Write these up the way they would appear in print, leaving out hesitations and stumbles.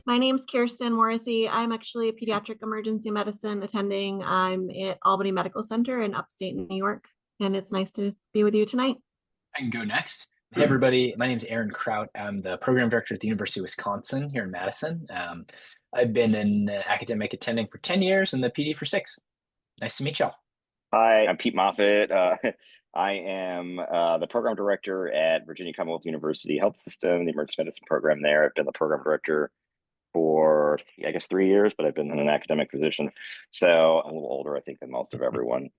My name's Kirsten Morrissey. I'm actually a pediatric emergency medicine attending. I'm at Albany Medical Center in upstate New York, and it's nice to be with you tonight. I can go next. Hey, everybody. My name is Aaron Kraut. I'm the program director at the University of Wisconsin here in Madison. I've been an academic attending for 10 years and the PD for six. Nice to meet y'all. Hi, I'm Pete Moffitt. I am the program director at Virginia Commonwealth University Health System, the emergency medicine program there. I've been the program director for, I guess, 3 years, but I've been an academic physician. So I'm a little older, I think, than most of everyone.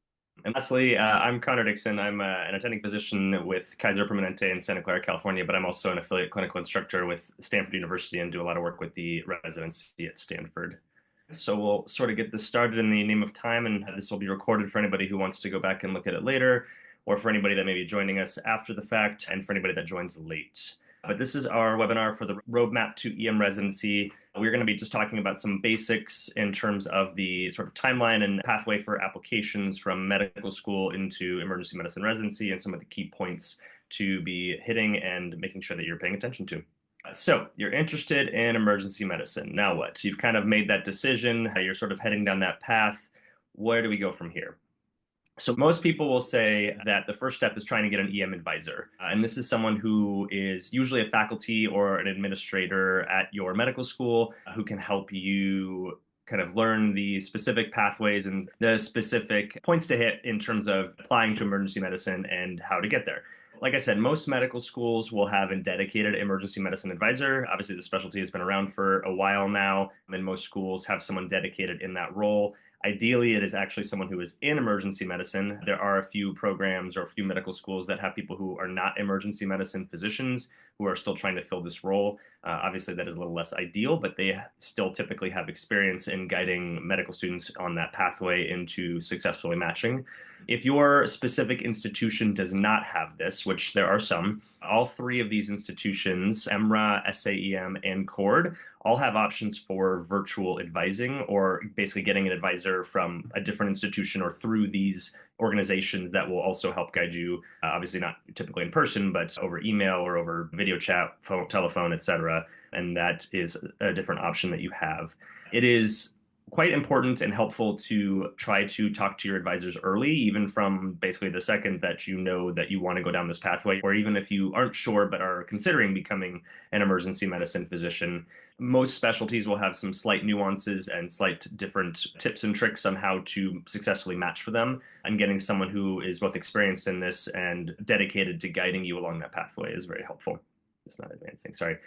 And lastly, I'm Connor Dixon. I'm an attending physician with Kaiser Permanente in Santa Clara, California, but I'm also an affiliate clinical instructor with Stanford University and do a lot of work with the residency at Stanford. So we'll sort of get this started in the name of time, and this will be recorded for anybody who wants to go back and look at it later, or for anybody that may be joining us after the fact, and for anybody that joins late. But this is our webinar for the Roadmap to EM Residency. We're going to be just talking about some basics in terms of the sort of timeline and pathway for applications from medical school into emergency medicine residency and some of the key points to be hitting and making sure that you're paying attention to. So you're interested in emergency medicine. Now what? You've kind of made that decision. You're sort of heading down that path. Where do we go from here? So most people will say that the first step is trying to get an EM advisor. And this is someone who is usually a faculty or an administrator at your medical school who can help you kind of learn the specific pathways and the specific points to hit in terms of applying to emergency medicine and how to get there. Like I said, most medical schools will have a dedicated emergency medicine advisor. Obviously, the specialty has been around for a while now, and most schools have someone dedicated in that role. Ideally, it is actually someone who is in emergency medicine. There are a few programs or a few medical schools that have people who are not emergency medicine physicians who are still trying to fill this role. Obviously, that is a little less ideal, but they still typically have experience in guiding medical students on that pathway into successfully matching. If your specific institution does not have this, which there are some, all three of these institutions, EMRA, SAEM, and CORD, all have options for virtual advising or basically getting an advisor from a different institution or through these organizations that will also help guide you, obviously not typically in person, but over email or over video chat, phone, telephone, etc. And that is a different option that you have. It is quite important and helpful to try to talk to your advisors early, even from basically the second that you know that you want to go down this pathway, or even if you aren't sure but are considering becoming an emergency medicine physician. Most specialties will have some slight nuances and slight different tips and tricks on how to successfully match for them. And getting someone who is both experienced in this and dedicated to guiding you along that pathway is very helpful. It's not advancing, sorry.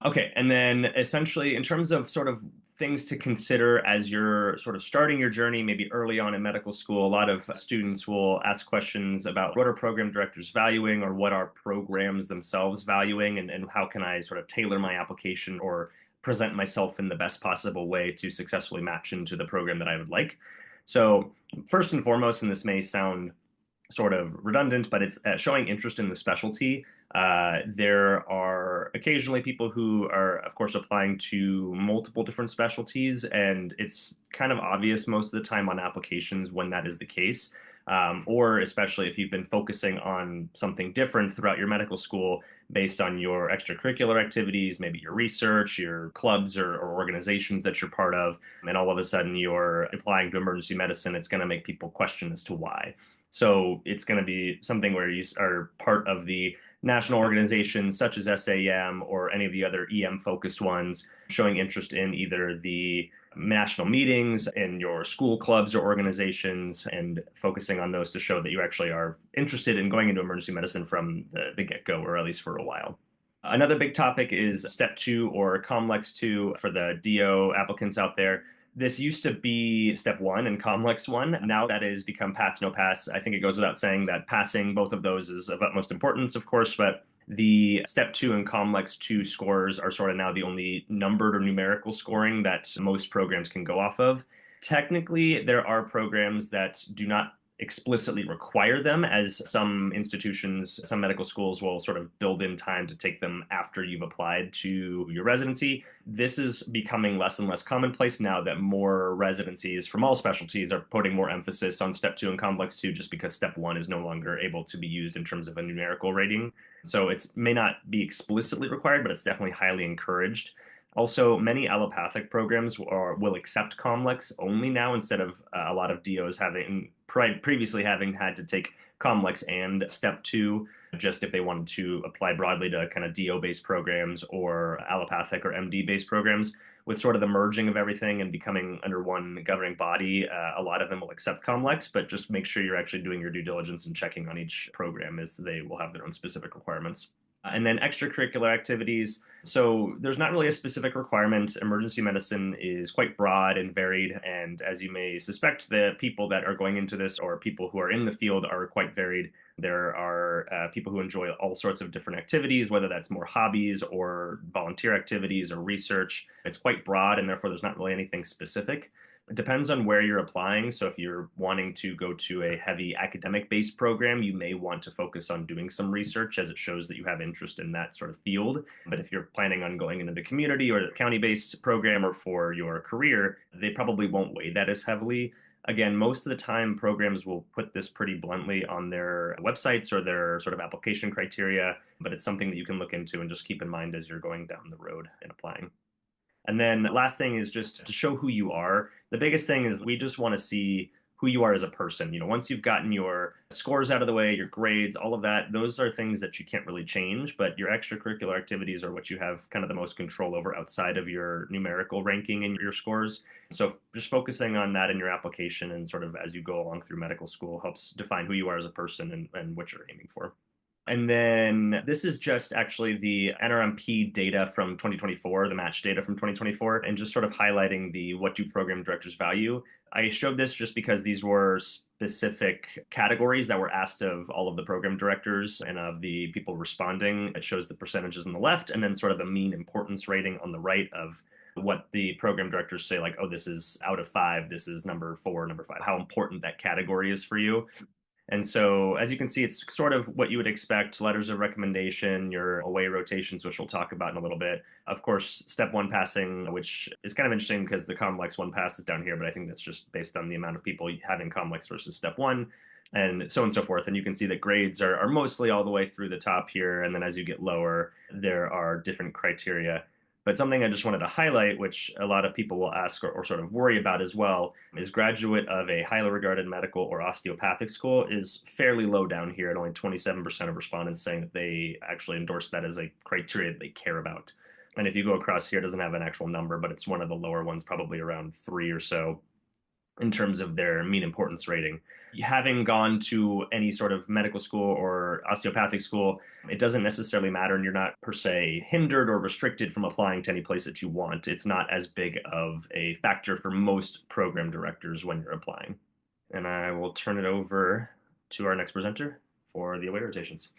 Okay, and then essentially in terms of sort of things to consider as you're sort of starting your journey, maybe early on in medical school, a lot of students will ask questions about what are program directors valuing or what are programs themselves valuing, and how can I sort of tailor my application or present myself in the best possible way to successfully match into the program that I would like. So first and foremost, and this may sound sort of redundant, but it's showing interest in the specialty. There are occasionally people who are, of course, applying to multiple different specialties, and it's kind of obvious most of the time on applications when that is the case. Or especially if you've been focusing on something different throughout your medical school based on your extracurricular activities, maybe your research, your clubs or organizations that you're part of, and all of a sudden you're applying to emergency medicine, it's going to make people question as to why. So it's going to be something where you are part of the national organizations such as SAEM or any of the other EM-focused ones, showing interest in either the national meetings in your school clubs or organizations and focusing on those to show that you actually are interested in going into emergency medicine from the get-go, or at least for a while. Another big topic is Step 2 or COMLEX 2 for the DO applicants out there. This used to be Step 1 and COMLEX 1. Now that has become pass, no pass. I think it goes without saying that passing both of those is of utmost importance, of course, but the Step 2 and COMLEX 2 scores are sort of now the only numbered or numerical scoring that most programs can go off of. Technically, there are programs that do not explicitly require them, as some institutions, some medical schools will sort of build in time to take them after you've applied to your residency. This is becoming less and less commonplace now that more residencies from all specialties are putting more emphasis on Step 2 and COMLEX 2 just because Step 1 is no longer able to be used in terms of a numerical rating. So it may not be explicitly required, but it's definitely highly encouraged. Also, many allopathic programs will accept COMLEX only now instead of a lot of DOs having previously having had to take COMLEX and Step 2 just if they wanted to apply broadly to kind of DO-based programs or allopathic or MD-based programs. With sort of the merging of everything and becoming under one governing body, a lot of them will accept COMLEX, but just make sure you're actually doing your due diligence and checking on each program as they will have their own specific requirements. And then extracurricular activities. So there's not really a specific requirement. Emergency medicine is quite broad and varied. And as you may suspect, the people that are going into this or people who are in the field are quite varied. There are people who enjoy all sorts of different activities, whether that's more hobbies or volunteer activities or research. It's quite broad, and therefore there's not really anything specific. It depends on where you're applying. So if you're wanting to go to a heavy academic-based program, you may want to focus on doing some research as it shows that you have interest in that sort of field. But if you're planning on going into the community or the county-based program or for your career, they probably won't weigh that as heavily. Again, most of the time, programs will put this pretty bluntly on their websites or their sort of application criteria, but it's something that you can look into and just keep in mind as you're going down the road and applying. And then last thing is just to show who you are. The biggest thing is we just want to see who you are as a person. Once you've gotten your scores out of the way, your grades, all of that, those are things that you can't really change, but your extracurricular activities are what you have kind of the most control over outside of your numerical ranking and your scores. So just focusing on that in your application and sort of as you go along through medical school helps define who you are as a person and what you're aiming for. And then this is just actually the NRMP data from 2024, the match data from 2024, and just sort of highlighting the what do program directors value. I showed this just because these were specific categories that were asked of all of the program directors and of the people responding. It shows the percentages on the left and then sort of the mean importance rating on the right of what the program directors say, like, oh, this is out of 5, this is number 4, number 5, how important that category is for you. And so, as you can see, it's sort of what you would expect: letters of recommendation, your away rotations, which we'll talk about in a little bit. Of course, step 1 passing, which is kind of interesting because the COMLEX 1 pass is down here, but I think that's just based on the amount of people having COMLEX versus step 1, and so on and so forth. And you can see that grades are mostly all the way through the top here. And then as you get lower, there are different criteria. But something I just wanted to highlight, which a lot of people will ask or sort of worry about as well, is graduate of a highly regarded medical or osteopathic school is fairly low down here at only 27% of respondents saying that they actually endorse that as a criteria that they care about. And if you go across here, it doesn't have an actual number, but it's one of the lower ones, probably around 3 or so in terms of their mean importance rating. Having gone to any sort of medical school or osteopathic school, it doesn't necessarily matter, and you're not per se hindered or restricted from applying to any place that you want. It's not as big of a factor for most program directors when you're applying. And I will turn it over to our next presenter for the away rotations.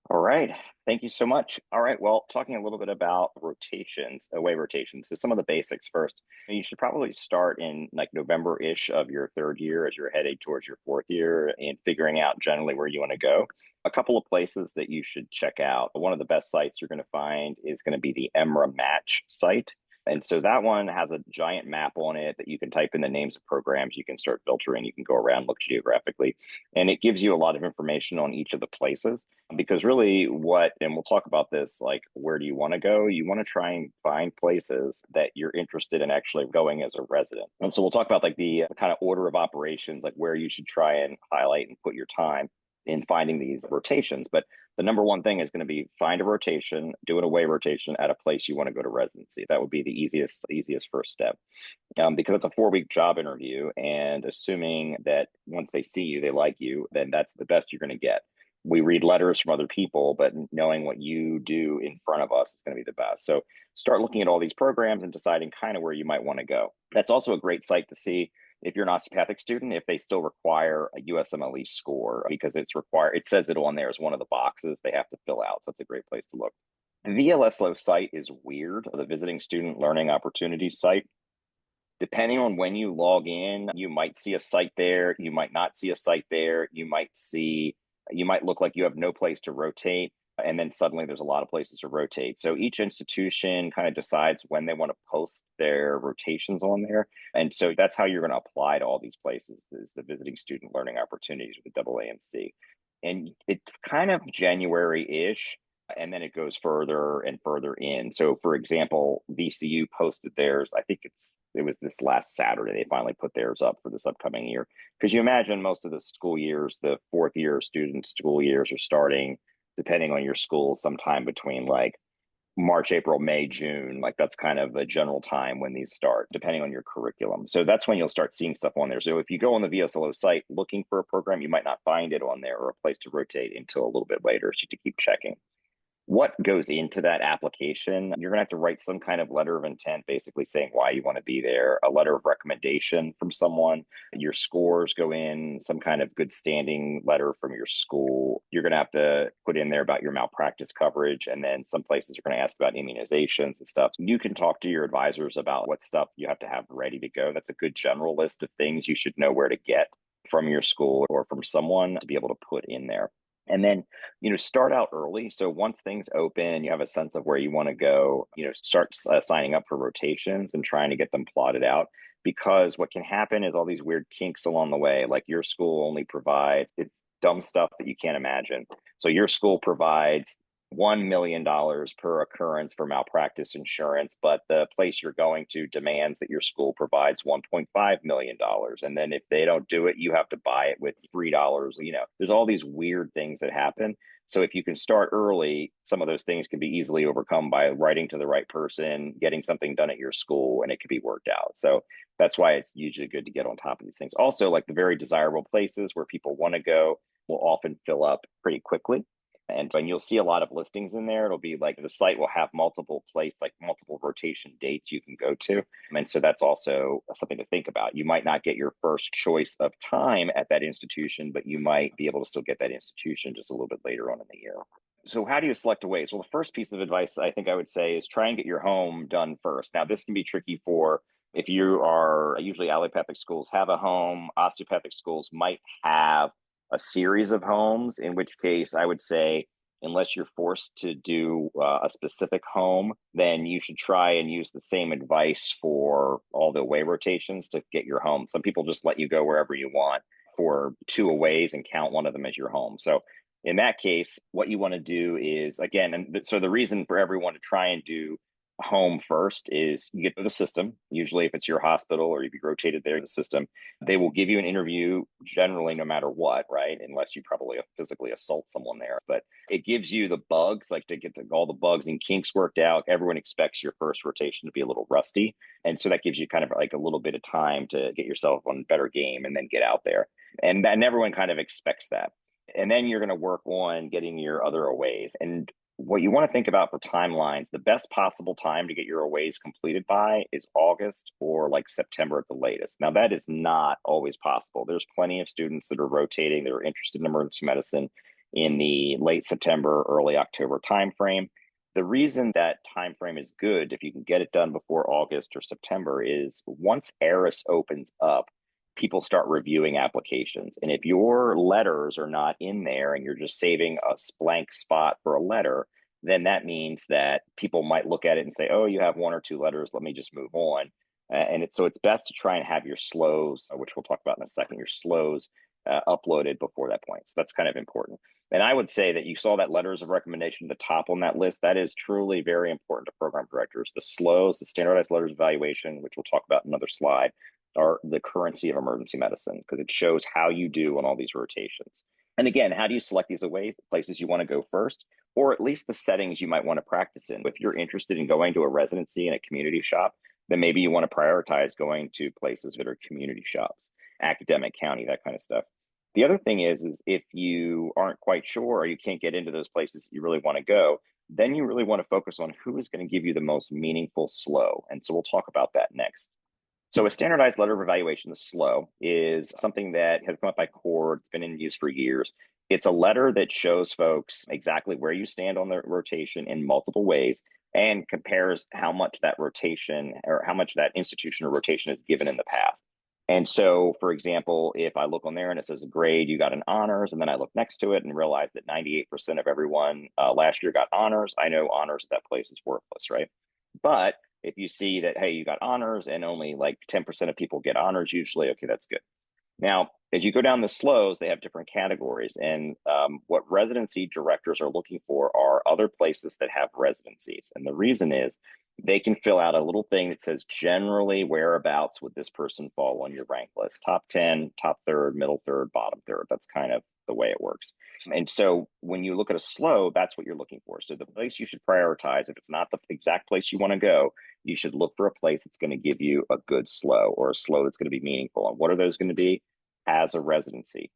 All right. Thank you so much. All right. Well, talking a little bit about rotations, away rotations. So some of the basics first. You should probably start in like November-ish of your 3rd year as you're heading towards your 4th year and figuring out generally where you want to go. A couple of places that you should check out. One of the best sites you're going to find is going to be the EMRA Match site. And so that one has a giant map on it that you can type in the names of programs. You can start filtering. You can go around, look geographically, and it gives you a lot of information on each of the places. Because really and we'll talk about this, like, where do you want to go? You want to try and find places that you're interested in actually going as a resident. And so we'll talk about like the kind of order of operations, like where you should try and highlight and put your time in finding these rotations. But the number one thing is going to be find a rotation, do an away rotation at a place you want to go to residency. That would be the easiest first step. Because it's a 4-week job interview, and assuming that once they see you, they like you, then that's the best you're going to get. We read letters from other people, but knowing what you do in front of us is going to be the best. So start looking at all these programs and deciding kind of where you might want to go. That's also a great site to see if you're an osteopathic student, if they still require a USMLE score, because it's required. It says it on there as one of the boxes they have to fill out. So it's a great place to look. The VLSLO site is weird, the Visiting Student Learning Opportunities site. Depending on when you log in, you might see a site there. You might not see a site there. You might look like you have no place to rotate, and then suddenly there's a lot of places to rotate. So each institution kind of decides when they want to post their rotations on there. And so that's how you're going to apply to all these places, is the Visiting Student Learning Opportunities with the AAMC. And it's kind of January-ish and then it goes further and further in. So, for example, VCU posted theirs. I think it was this last Saturday they finally put theirs up for this upcoming year. Because you imagine most of the school years, the fourth year student school years are starting, depending on your school, sometime between like March, April, May, June. Like that's kind of a general time when these start, depending on your curriculum. So that's when you'll start seeing stuff on there. So if you go on the VSLO site looking for a program, you might not find it on there or a place to rotate until a little bit later. So you have to keep checking. What goes into that application? You're going to have to write some kind of letter of intent, basically saying why you want to be there, a letter of recommendation from someone. Your scores go in, some kind of good standing letter from your school. You're going to have to put in there about your malpractice coverage. And then some places are going to ask about immunizations and stuff. You can talk to your advisors about what stuff you have to have ready to go. That's a good general list of things you should know where to get from your school or from someone to be able to put in there. And then, start out early. So once things open and you have a sense of where you want to go, start signing up for rotations and trying to get them plotted out. Because what can happen is all these weird kinks along the way, like your school only provides, it's dumb stuff that you can't imagine. So your school provides $1 million per occurrence for malpractice insurance, but the place you're going to demands that your school provides $1.5 million. And then if they don't do it, you have to buy it with $3. There's all these weird things that happen. So if you can start early, some of those things can be easily overcome by writing to the right person, getting something done at your school, and it can be worked out. So that's why it's usually good to get on top of these things. Also, like the very desirable places where people want to go will often fill up pretty quickly. And you'll see a lot of listings in there. It'll be like the site will have multiple rotation dates you can go to. And so that's also something to think about. You might not get your first choice of time at that institution, but you might be able to still get that institution just a little bit later on in the year. So how do you select aways? Well, the first piece of advice I think I would say is try and get your home done first. Now, this can be tricky for if you are usually allopathic schools have a home, osteopathic schools might have a series of homes, in which case I would say, unless you're forced to do a specific home, then you should try and use the same advice for all the away rotations to get your home. Some people just let you go wherever you want for 2 aways and count one of them as your home. So in that case, what you want to do is, again, and so the reason for everyone to try and do home first is you get to the system. Usually if it's your hospital or if you rotated there in the system, they will give you an interview generally no matter what, right? Unless you probably physically assault someone there. But it gives you the bugs, like to get all the bugs and kinks worked out. Everyone expects your first rotation to be a little rusty. And so that gives you kind of like a little bit of time to get yourself on better game and then get out there. And everyone kind of expects that. And then you're going to work on getting your other aways. And what you want to think about for timelines, the best possible time to get your aways completed by is August or like September at the latest. Now, that is not always possible. There's plenty of students that are rotating, that are interested in emergency medicine in the late September, early October timeframe. The reason that timeframe is good, if you can get it done before August or September, is once ARIS opens up, people start reviewing applications. And if your letters are not in there and you're just saving a blank spot for a letter, then that means that people might look at it and say, oh, you have 1 or 2 letters, let me just move on. So it's best to try and have your SLOs, which we'll talk about in a second, your SLOs uploaded before that point. So that's kind of important. And I would say that you saw that letters of recommendation at the top on that list. That is truly very important to program directors. The SLOs, the standardized letters of evaluation, which we'll talk about in another slide, are the currency of emergency medicine because it shows how you do on all these rotations. And again, how do you select these aways, the places you want to go first, or at least the settings you might want to practice in? If you're interested in going to a residency in a community shop, then maybe you want to prioritize going to places that are community shops, academic, county, that kind of stuff. The other thing is if you aren't quite sure or you can't get into those places you really want to go, then you really want to focus on who is going to give you the most meaningful SLO. And so we'll talk about that next. So a standardized letter of evaluation, the SLO, is something that has come up by CORD. It's been in use for years. It's a letter that shows folks exactly where you stand on the rotation in multiple ways and compares how much that rotation or how much that institution or rotation is given in the past. And so, for example, if I look on there and it says a grade, you got an honors, and then I look next to it and realize that 98% of everyone last year got honors, I know honors at that place is worthless, right? But if you see that, hey, you got honors and only like 10% of people get honors usually, okay, that's good. Now, as you go down the slows, they have different categories. And what residency directors are looking for are other places that have residencies. And the reason is they can fill out a little thing that says generally whereabouts would this person fall on your rank list: top 10, top third, middle third, bottom third. That's kind of the way it works. And so when you look at a slow, that's what you're looking for. So the place you should prioritize, if it's not the exact place you want to go, you should look for a place that's going to give you a good slow, or a slow that's going to be meaningful. And what are those going to be? As a residency.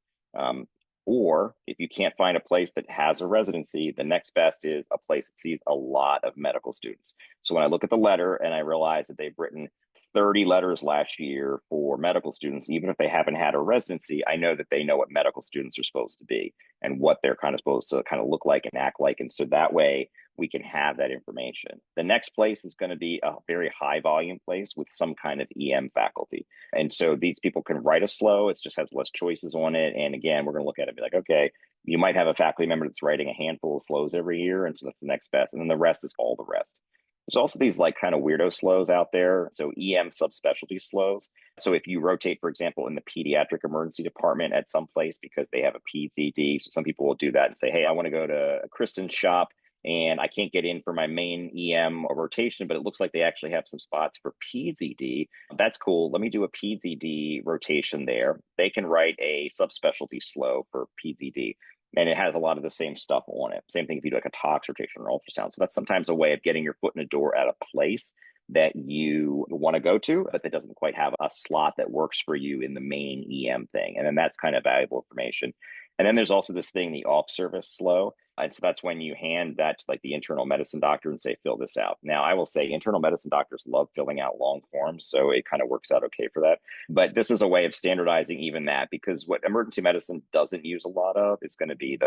Or if you can't find a place that has a residency, the next best is a place that sees a lot of medical students. So when I look at the letter and I realize that they've written 30 letters last year for medical students, even if they haven't had a residency, I know that they know what medical students are supposed to be and what they're kind of supposed to kind of look like and act like. And so that way we can have that information. The next place is going to be a very high volume place with some kind of EM faculty. And so these people can write a slow. It just has less choices on it. And again, we're going to look at it and be like, okay, you might have a faculty member that's writing a handful of slows every year. And so that's the next best. And then the rest is all the rest. There's also these like kind of weirdo slows out there. So EM subspecialty slows. So if you rotate, for example, in the pediatric emergency department at some place because they have a PZD, so some people will do that and say, hey, I want to go to Kristen's shop and I can't get in for my main EM rotation, but it looks like they actually have some spots for PZD. That's cool. Let me do a PZD rotation there. They can write a subspecialty slow for PZD, and it has a lot of the same stuff on it. Same thing if you do like a tox rotation or ultrasound. So that's sometimes a way of getting your foot in the door at a place that you want to go to, but that doesn't quite have a slot that works for you in the main EM thing. And then that's kind of valuable information. And then there's also this thing, the off-service slow. And so that's when you hand that to like the internal medicine doctor and say, fill this out. Now, I will say internal medicine doctors love filling out long forms, so it kind of works out okay for that. But this is a way of standardizing even that, because what emergency medicine doesn't use a lot of is going to be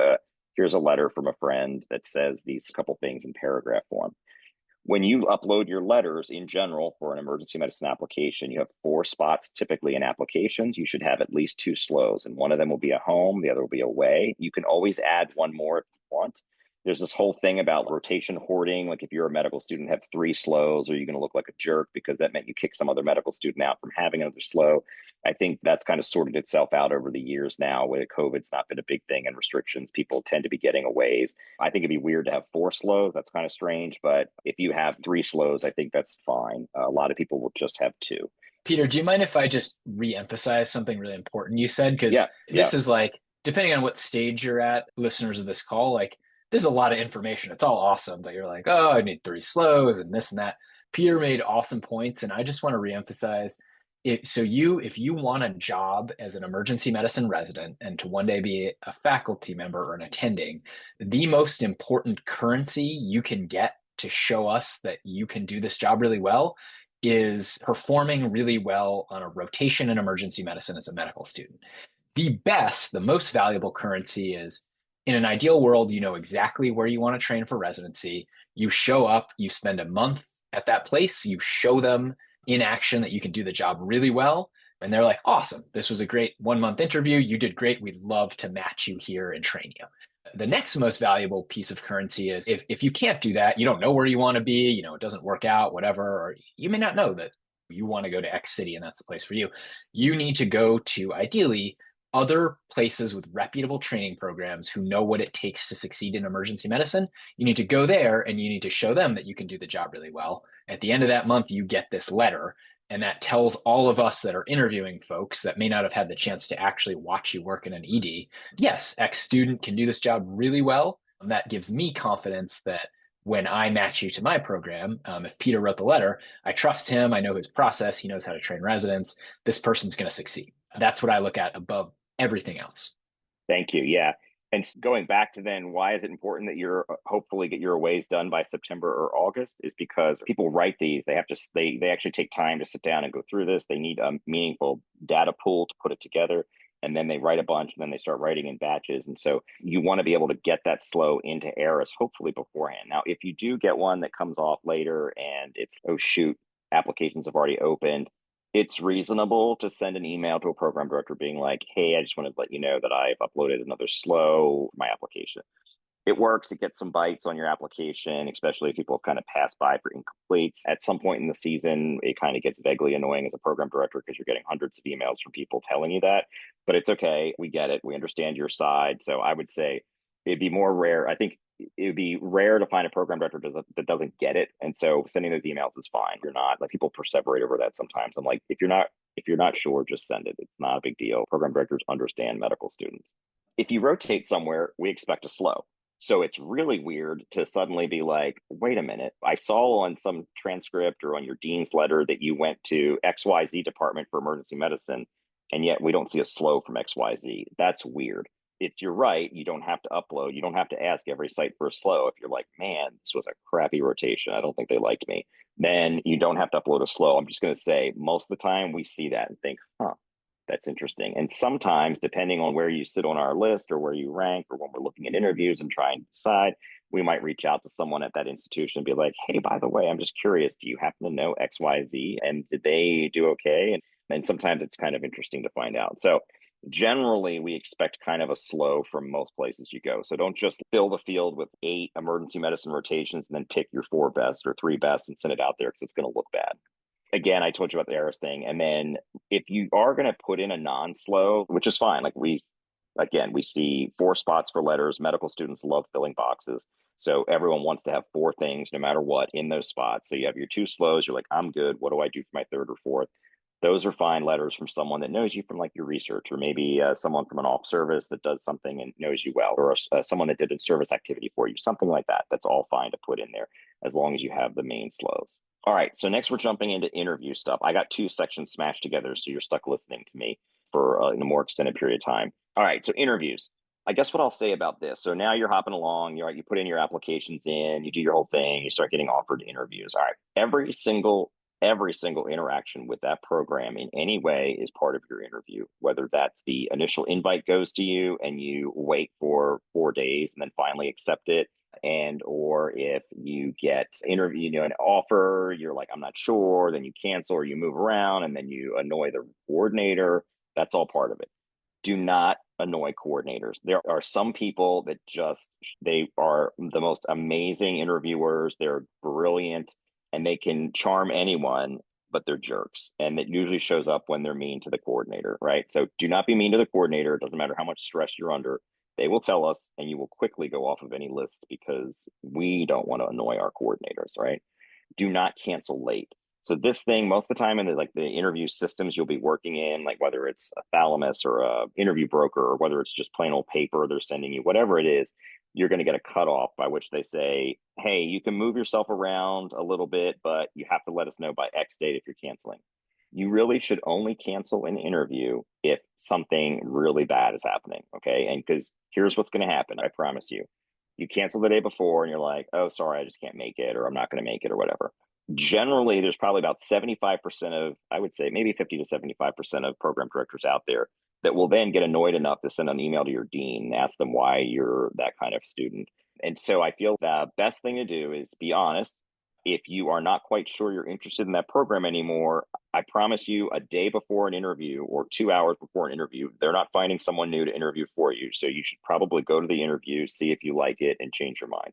here's a letter from a friend that says these couple things in paragraph form. When you upload your letters in general for an emergency medicine application, you have 4 spots typically in applications. You should have at least 2 slows, and one of them will be a home, the other will be away. You can always add one more if you want. There's this whole thing about rotation hoarding. Like if you're a medical student, have 3 slows, or you're going to look like a jerk because that meant you kick some other medical student out from having another slow. I think that's kind of sorted itself out over the years now, where COVID's not been a big thing and restrictions. People tend to be getting aways. I think it'd be weird to have 4 slows. That's kind of strange. But if you have 3 slows, I think that's fine. A lot of people will just have 2. Peter, do you mind if I just re-emphasize something really important you said? Because this is like, depending on what stage you're at, listeners of this call, like there's a lot of information. It's all awesome, but you're like, oh, I need 3 slows and this and that. Peter made awesome points, and I just want to re-emphasize it. So if you want a job as an emergency medicine resident and to one day be a faculty member or an attending, the most important currency you can get to show us that you can do this job really well is performing really well on a rotation in emergency medicine as a medical student. The most valuable currency is, in an ideal world, you know exactly where you want to train for residency. You show up, you spend a month at that place, you show them in action that you can do the job really well. And they're like, awesome, this was a great 1-month interview. You did great. We'd love to match you here and train you. The next most valuable piece of currency is if you can't do that, you don't know where you want to be, it doesn't work out, whatever, or you may not know that you want to go to X city and that's the place for you. You need to go to, ideally, other places with reputable training programs who know what it takes to succeed in emergency medicine. You need to go there and you need to show them that you can do the job really well. At the end of that month, you get this letter, and that tells all of us that are interviewing folks that may not have had the chance to actually watch you work in an ED, yes, X student can do this job really well. And that gives me confidence that when I match you to my program, if Peter wrote the letter, I trust him. I know his process. He knows how to train residents. This person's going to succeed. That's what I look at above everything else. Thank you. Yeah. And going back to then, why is it important that you're hopefully get your aways done by September or August? Is because people write these, they actually take time to sit down and go through this. They need a meaningful data pool to put it together. And then they write a bunch, and then they start writing in batches. And so you want to be able to get that slow into ARIS hopefully beforehand. Now, if you do get one that comes off later and it's, oh shoot, applications have already opened, it's reasonable to send an email to a program director being like, hey, I just want to let you know that I've uploaded another slow for my application. It works. It gets some bites on your application, especially if people have kind of passed by for incompletes. At some point in the season, it kind of gets vaguely annoying as a program director because you're getting hundreds of emails from people telling you that. But it's okay. We get it. We understand your side. So I would say it'd be more rare. I think it would be rare to find a program director that doesn't get it. And so sending those emails is fine. You're not like people perseverate over that sometimes. I'm like, if you're not sure, just send it. It's not a big deal. Program directors understand medical students. If you rotate somewhere, we expect a slow. So it's really weird to suddenly be like, wait a minute, I saw on some transcript or on your dean's letter that you went to XYZ department for emergency medicine, and yet we don't see a slow from XYZ. That's weird. If you're right, you don't have to upload. You don't have to ask every site for a slow. If you're like, man, this was a crappy rotation, I don't think they liked me, then you don't have to upload a slow. I'm just going to say most of the time we see that and think, huh, that's interesting. And sometimes, depending on where you sit on our list or where you rank, or when we're looking at interviews and trying to decide, we might reach out to someone at that institution and be like, hey, by the way, I'm just curious, do you happen to know XYZ? And did they do okay? And sometimes it's kind of interesting to find out. So generally, we expect kind of a slow from most places you go. So don't just fill the field with 8 emergency medicine rotations and then pick your 4 best or 3 best and send it out there because it's going to look bad. Again, I told you about the Eris thing. And then if you are going to put in a non-slow, which is fine, like we see 4 spots for letters. Medical students love filling boxes. So everyone wants to have 4 things no matter what in those spots. So you have your 2 slows. You're like, I'm good. What do I do for my 3rd or 4th? Those are fine letters from someone that knows you from like your research, or maybe someone from an off service that does something and knows you well, or someone that did a service activity for you, something like that. That's all fine to put in there as long as you have the main slows. All right, so next we're jumping into interview stuff. I got 2 sections smashed together, so you're stuck listening to me for in a more extended period of time. All right, so interviews. I guess what I'll say about this. So now you're hopping along. You put in your applications in, you do your whole thing, you start getting offered interviews. All right, every single interaction with that program in any way is part of your interview. Whether that's the initial invite goes to you and you wait for 4 days and then finally accept it, and or if you get an offer, you're like, I'm not sure, then you cancel or you move around and then you annoy the coordinator. That's all part of it. Do not annoy coordinators. There are some people that they are the most amazing interviewers. They're brilliant and they can charm anyone, but they're jerks. And it usually shows up when they're mean to the coordinator, right? So do not be mean to the coordinator. It doesn't matter how much stress you're under. They will tell us, and you will quickly go off of any list because we don't want to annoy our coordinators, right? Do not cancel late. So this thing, most of the time in the interview systems you'll be working in, like whether it's a Thalamus or a interview broker, or whether it's just plain old paper they're sending you, whatever it is, you're going to get a cutoff by which they say, hey, you can move yourself around a little bit, but you have to let us know by X date if you're canceling. You really should only cancel an interview if something really bad is happening, okay? And because here's what's going to happen, I promise you. You cancel the day before and you're like, oh, sorry, I just can't make it, or I'm not going to make it, or whatever. Generally, there's probably about 75% of, I would say maybe 50 to 75% of program directors out there that will then get annoyed enough to send an email to your dean and ask them why you're that kind of student. And so I feel the best thing to do is be honest. If you are not quite sure you're interested in that program anymore, I promise you a day before an interview or 2 hours before an interview, they're not finding someone new to interview for you. So you should probably go to the interview, see if you like it, and change your mind.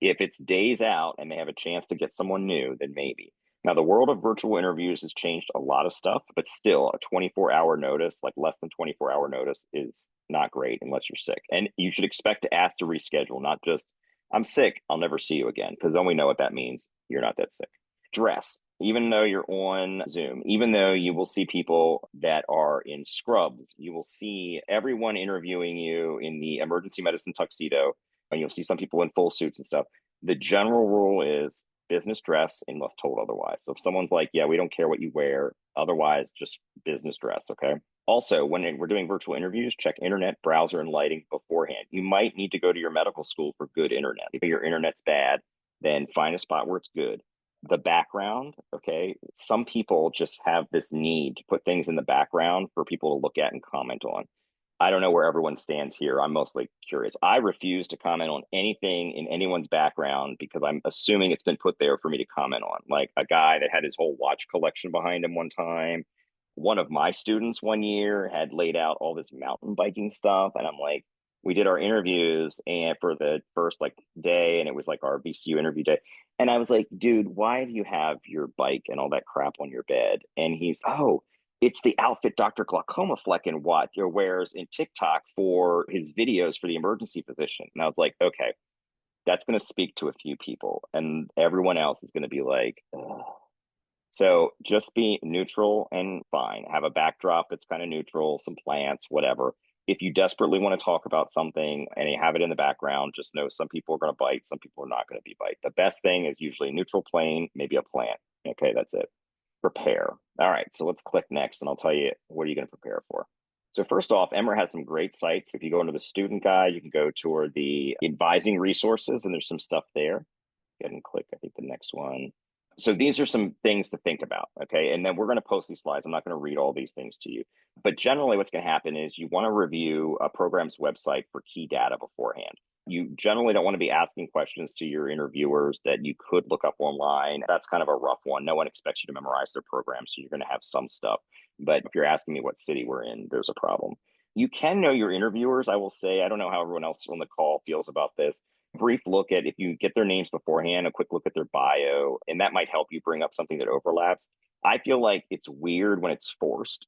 If it's days out and they have a chance to get someone new, then maybe. Now, the world of virtual interviews has changed a lot of stuff, but still a 24-hour notice, like less than 24-hour notice, is not great unless you're sick. And you should expect to ask to reschedule, not just, I'm sick, I'll never see you again, because then we know what that means. You're not that sick. Dress, even though you're on Zoom, even though you will see people that are in scrubs, you will see everyone interviewing you in the emergency medicine tuxedo, and you'll see some people in full suits and stuff. The general rule is business dress unless told otherwise. So if someone's like, yeah, we don't care what you wear, otherwise just business dress, okay? Also, when we're doing virtual interviews, check internet, browser, and lighting beforehand. You might need to go to your medical school for good internet. If your internet's bad, then find a spot where it's good. The background, okay? Some people just have this need to put things in the background for people to look at and comment on. I don't know where everyone stands here. I'm mostly curious. I refuse to comment on anything in anyone's background because I'm assuming it's been put there for me to comment on. Like a guy that had his whole watch collection behind him one time. One of my students one year had laid out all this mountain biking stuff. And I'm like, we did our interviews and for the first like day, and it was like our VCU interview day. And I was like, dude, why do you have your bike and all that crap on your bed? And he's, oh, it's the outfit Dr. Glaucoma Flecken wears in TikTok for his videos for the emergency physician. And I was like, okay, that's going to speak to a few people, and everyone else is going to be like, ugh. So just be neutral and fine. Have a backdrop that's kind of neutral, some plants, whatever. If you desperately want to talk about something and you have it in the background, just know some people are going to bite, some people are not going to be bite. The best thing is usually a neutral plane, maybe a plant. Okay, that's it. Prepare. All right, so let's click next and I'll tell you what are you going to prepare for. So first off, Emory has some great sites. If you go into the student guide, you can go toward the advising resources and there's some stuff there. Go ahead and click, I think, the next one. So these are some things to think about, okay? And then we're going to post these slides. I'm not going to read all these things to you. But generally what's going to happen is you want to review a program's website for key data beforehand. You generally don't want to be asking questions to your interviewers that you could look up online. That's kind of a rough one. No one expects you to memorize their program, so you're going to have some stuff. But if you're asking me what city we're in, there's a problem. You can know your interviewers, I will say. I don't know how everyone else on the call feels about this. Brief look at, if you get their names beforehand, a quick look at their bio, and that might help you bring up something that overlaps. I feel like it's weird when it's forced.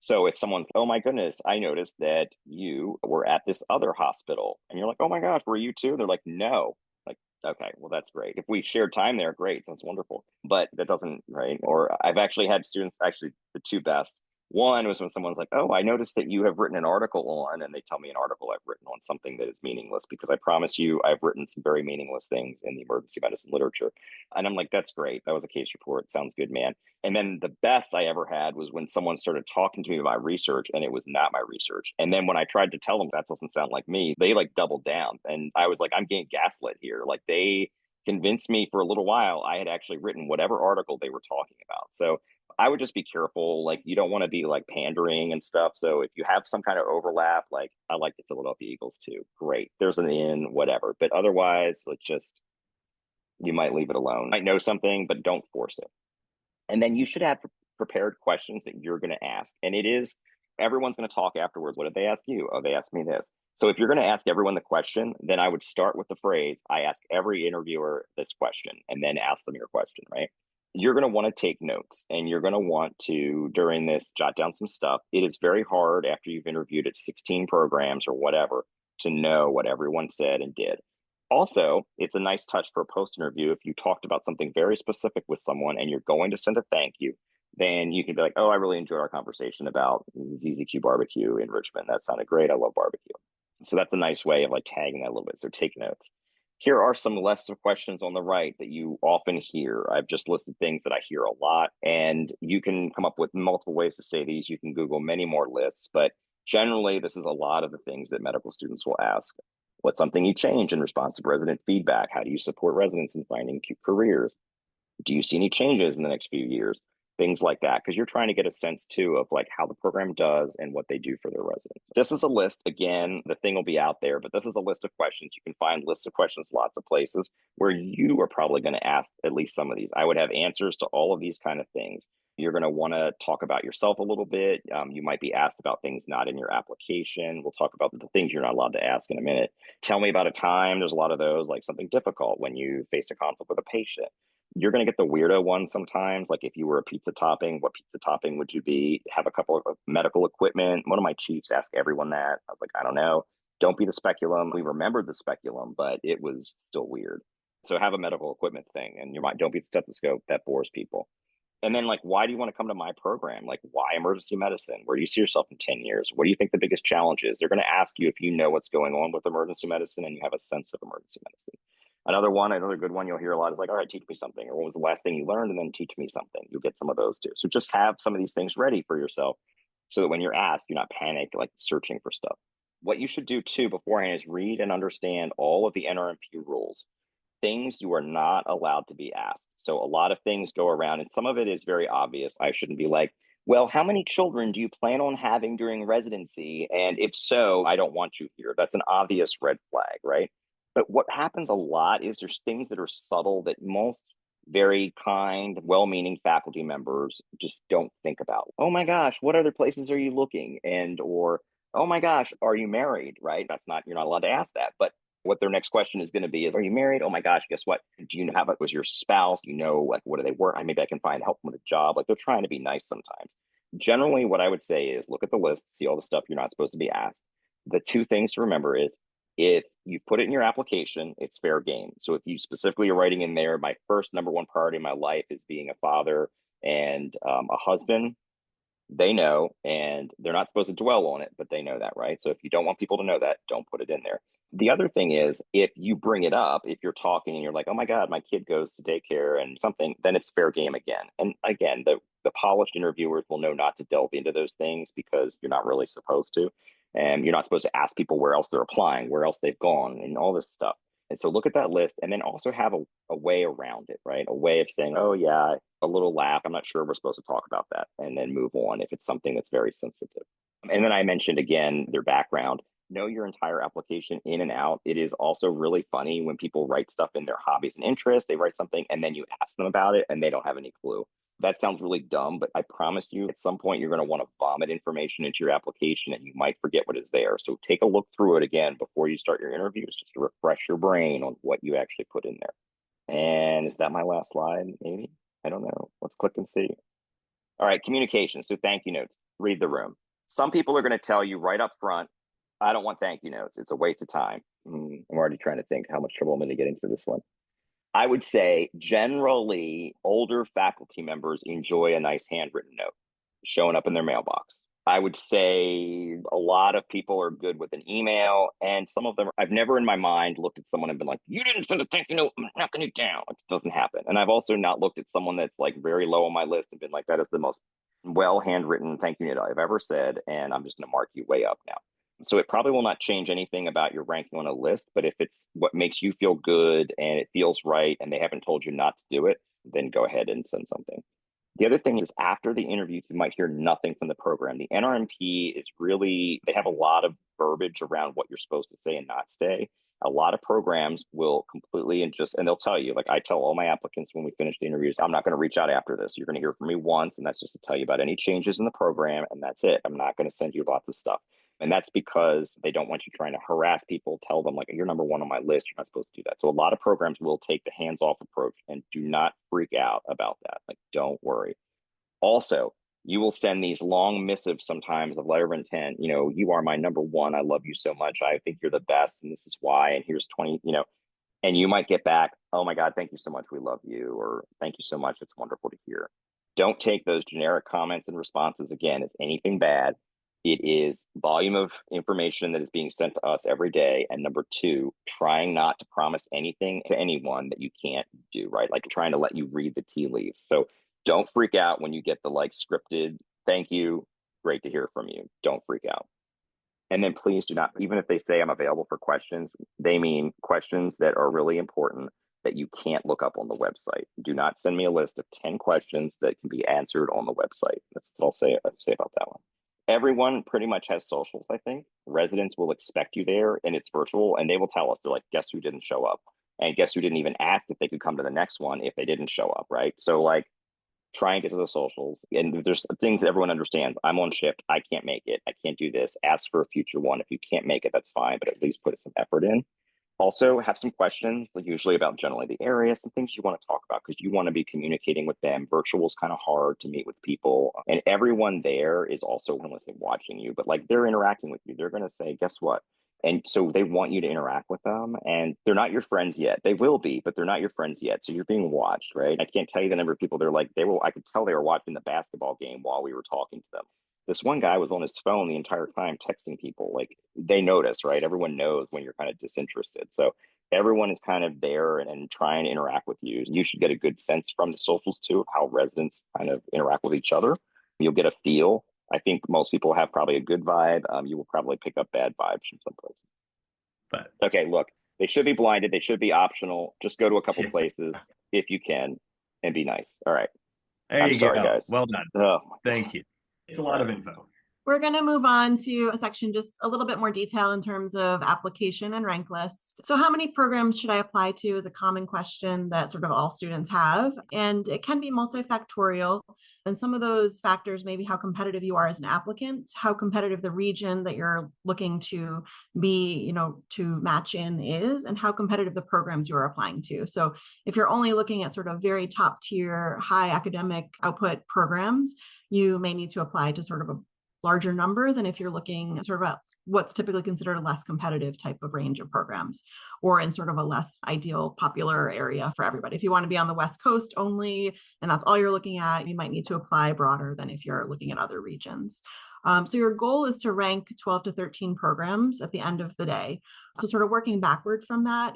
So if someone's, oh my goodness, I noticed that you were at this other hospital, and you're like, oh my gosh, were you too? They're like, no. Like, okay, well, that's great. If we shared time there, great, sounds wonderful. But that doesn't, right? Or I've actually had students, actually the two best. One was when someone's like, oh, I noticed that you have written an article on, and they tell me an article I've written on something that is meaningless, because I promise you, I've written some very meaningless things in the emergency medicine literature. And I'm like, that's great. That was a case report. Sounds good, man. And then the best I ever had was when someone started talking to me about research and it was not my research. And then when I tried to tell them that doesn't sound like me, they like doubled down. And I was like, I'm getting gaslit here. Like they convinced me for a little while I had actually written whatever article they were talking about. So I would just be careful. Like you don't want to be like pandering and stuff. So if you have some kind of overlap, like I like the Philadelphia Eagles too. Great. There's an in, whatever. But otherwise, let's just, you might leave it alone. You might know something, but don't force it. And then you should have prepared questions that you're going to ask. And it is, everyone's going to talk afterwards. What did they ask you? Oh, they asked me this. So if you're going to ask everyone the question, then I would start with the phrase, I ask every interviewer this question, and then ask them your question, right? You're going to want to take notes, and you're going to want to, during this, jot down some stuff. It is very hard after you've interviewed at 16 programs or whatever to know what everyone said and did. Also, it's a nice touch for a post interview. If you talked about something very specific with someone and you're going to send a thank you, then you can be like, oh, I really enjoyed our conversation about ZZQ barbecue in Richmond. That sounded great. I love barbecue. So that's a nice way of like tagging that a little bit. So take notes. Here are some lists of questions on the right that you often hear. I've just listed things that I hear a lot, and you can come up with multiple ways to say these. You can Google many more lists, but generally, this is a lot of the things that medical students will ask. What's something you change in response to resident feedback? How do you support residents in finding careers? Do you see any changes in the next few years? Things like that, because you're trying to get a sense too of like how the program does and what they do for their residents. This is a list. Again, the thing will be out there, but this is a list of questions. You can find lists of questions lots of places where you are probably going to ask at least some of these. I would have answers to all of these kind of things. You're going to want to talk about yourself a little bit. You might be asked about things not in your application. We'll talk about the things you're not allowed to ask in a minute. Tell me about a time. There's a lot of those, like something difficult when you face a conflict with a patient. You're going to get the weirdo ones sometimes. Like if you were a pizza topping, what pizza topping would you be? Have a couple of medical equipment. One of my chiefs asked everyone that. I was like, I don't know. Don't be the speculum. We remembered the speculum, but it was still weird. So have a medical equipment thing, and you might don't be the stethoscope. That bores people. And then like, why do you want to come to my program? Like, why emergency medicine? Where do you see yourself in 10 years? What do you think the biggest challenge is? They're going to ask you if you know what's going on with emergency medicine and you have a sense of emergency medicine. Another good one you'll hear a lot is like, all right, teach me something. Or what was the last thing you learned? And then teach me something. You'll get some of those too. So just have some of these things ready for yourself so that when you're asked, you're not panicked, like searching for stuff. What you should do too beforehand is read and understand all of the NRMP rules, things you are not allowed to be asked. So a lot of things go around, and some of it is very obvious. I shouldn't be like, well, how many children do you plan on having during residency? And if so, I don't want you here. That's an obvious red flag, right? But what happens a lot is there's things that are subtle that most very kind, well-meaning faculty members just don't think about. Oh my gosh, what other places are you looking? And or oh my gosh, are you married? Right? That's not, you're not allowed to ask that. But what their next question is going to be is, are you married? Oh my gosh, guess what? Do you have it was your spouse? You know, like, what do they work? Maybe I can find help them with a job. Like, they're trying to be nice sometimes. Generally, what I would say is look at the list, see all the stuff you're not supposed to be asked. The two things to remember is if you put it in your application, it's fair game. So if you specifically are writing in there, my first number one priority in my life is being a father and a husband, they know, and they're not supposed to dwell on it, but they know that, right? So if you don't want people to know that, don't put it in there. The other thing is, if you bring it up, if you're talking and you're like, oh my God, my kid goes to daycare and something, then it's fair game again. And again, the polished interviewers will know not to delve into those things because you're not really supposed to. And you're not supposed to ask people where else they're applying, where else they've gone, and all this stuff. And so look at that list and then also have a way around it, right? A way of saying, oh, yeah, a little laugh. I'm not sure we're supposed to talk about that, and then move on if it's something that's very sensitive. And then I mentioned again their background. Know your entire application in and out. It is also really funny when people write stuff in their hobbies and interests. They write something and then you ask them about it and they don't have any clue. That sounds really dumb, but I promise you at some point you're going to want to vomit information into your application and you might forget what is there. So take a look through it again before you start your interviews just to refresh your brain on what you actually put in there. And is that my last slide? Maybe. I don't know. Let's click and see. All right, communication. So thank you notes. Read the room. Some people are going to tell you right up front, I don't want thank you notes. It's a waste of time. I'm already trying to think how much trouble I'm going to get into this one. I would say generally older faculty members enjoy a nice handwritten note showing up in their mailbox. I would say a lot of people are good with an email, and some of them, I've never in my mind looked at someone and been like, you didn't send a thank you note, I'm knocking it down. It doesn't happen. And I've also not looked at someone that's like very low on my list and been like, that is the most well handwritten thank you note I've ever said, and I'm just going to mark you way up now. So it probably will not change anything about your ranking on a list, but if it's what makes you feel good and it feels right and they haven't told you not to do it, then go ahead and send something. The other thing is after the interviews, you might hear nothing from the program. The NRMP is really, they have a lot of verbiage around what you're supposed to say and not say. A lot of programs will completely and they'll tell you, like I tell all my applicants when we finish the interviews, I'm not going to reach out after this. You're going to hear from me once, and that's just to tell you about any changes in the program, and that's it. I'm not going to send you lots of stuff. And that's because they don't want you trying to harass people, tell them like, you're number one on my list, you're not supposed to do that. So a lot of programs will take the hands-off approach, and do not freak out about that. Like, don't worry. Also, you will send these long missives sometimes of letter of intent. You know, you are my number one. I love you so much. I think you're the best. And this is why. And here's 20, and you might get back, oh my God, thank you so much. We love you. Or thank you so much. It's wonderful to hear. Don't take those generic comments and responses again as anything bad. It is volume of information that is being sent to us every day. And number two, trying not to promise anything to anyone that you can't do, right? Like trying to let you read the tea leaves. So don't freak out when you get the like scripted, thank you, great to hear from you. Don't freak out. And then please do not, even if they say I'm available for questions, they mean questions that are really important that you can't look up on the website. Do not send me a list of 10 questions that can be answered on the website. That's what I'll say about that one. Everyone pretty much has socials, I think. Residents will expect you there, and it's virtual, and they will tell us, they're like, guess who didn't show up? And guess who didn't even ask if they could come to the next one if they didn't show up, right? So like, try and get to the socials. And there's things that everyone understands. I'm on shift. I can't make it. I can't do this. Ask for a future one. If you can't make it, that's fine, but at least put some effort in. Also, have some questions, like usually about generally the area, some things you want to talk about because you want to be communicating with them. Virtual is kind of hard to meet with people. And everyone there is also, unless they're watching you, but like they're interacting with you. They're going to say, guess what? And so they want you to interact with them, and they're not your friends yet. They will be, but they're not your friends yet. So you're being watched, right? I can't tell you the number of people they're like, I could tell they were watching the basketball game while we were talking to them. This one guy was on his phone the entire time texting people. Like they notice, right? Everyone knows when you're kind of disinterested. So everyone is kind of there and trying to interact with you. You should get a good sense from the socials too of how residents kind of interact with each other. You'll get a feel. I think most people have probably a good vibe. You will probably pick up bad vibes from some places. But okay, look, they should be blinded. They should be optional. Just go to a couple places if you can and be nice. All right. There I'm you sorry, go. guys. Well done. Oh, Thank you. It's a lot of info. We're going to move on to a section just a little bit more detail in terms of application and rank list. So how many programs should I apply to is a common question that sort of all students have, and it can be multifactorial. And some of those factors may be how competitive you are as an applicant, how competitive the region that you're looking to be, to match in is, and how competitive the programs you're applying to. So if you're only looking at sort of very top tier, high academic output programs, you may need to apply to sort of a larger number than if you're looking sort of at what's typically considered a less competitive type of range of programs, or in sort of a less ideal popular area for everybody. If you want to be on the West Coast only, and that's all you're looking at, you might need to apply broader than if you're looking at other regions. So your goal is to rank 12 to 13 programs at the end of the day. So sort of working backward from that,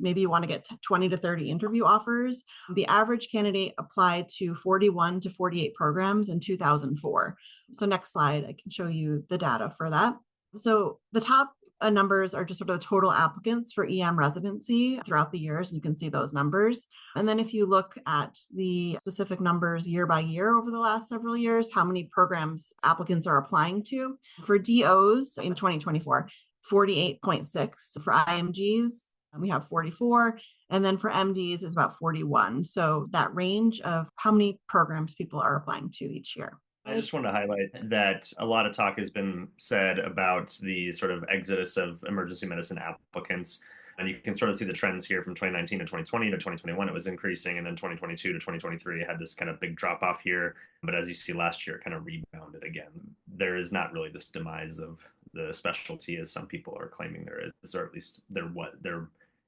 maybe you want to get 20 to 30 interview offers. The average candidate applied to 41 to 48 programs in 2004. So next slide, I can show you the data for that. So the top numbers are just sort of the total applicants for EM residency throughout the years, and you can see those numbers. And then if you look at the specific numbers year by year over the last several years, how many programs applicants are applying to. For DOs in 2024, 48.6. For IMGs, we have 44. And then for MDs, it's about 41. So that range of how many programs people are applying to each year. I just want to highlight that a lot of talk has been said about the sort of exodus of emergency medicine applicants. And you can sort of see the trends here from 2019 to 2020 to 2021, it was increasing. And then 2022 to 2023, it had this kind of big drop off here. But as you see last year, it kind of rebounded again. There is not really this demise of the specialty as some people are claiming there is, or at least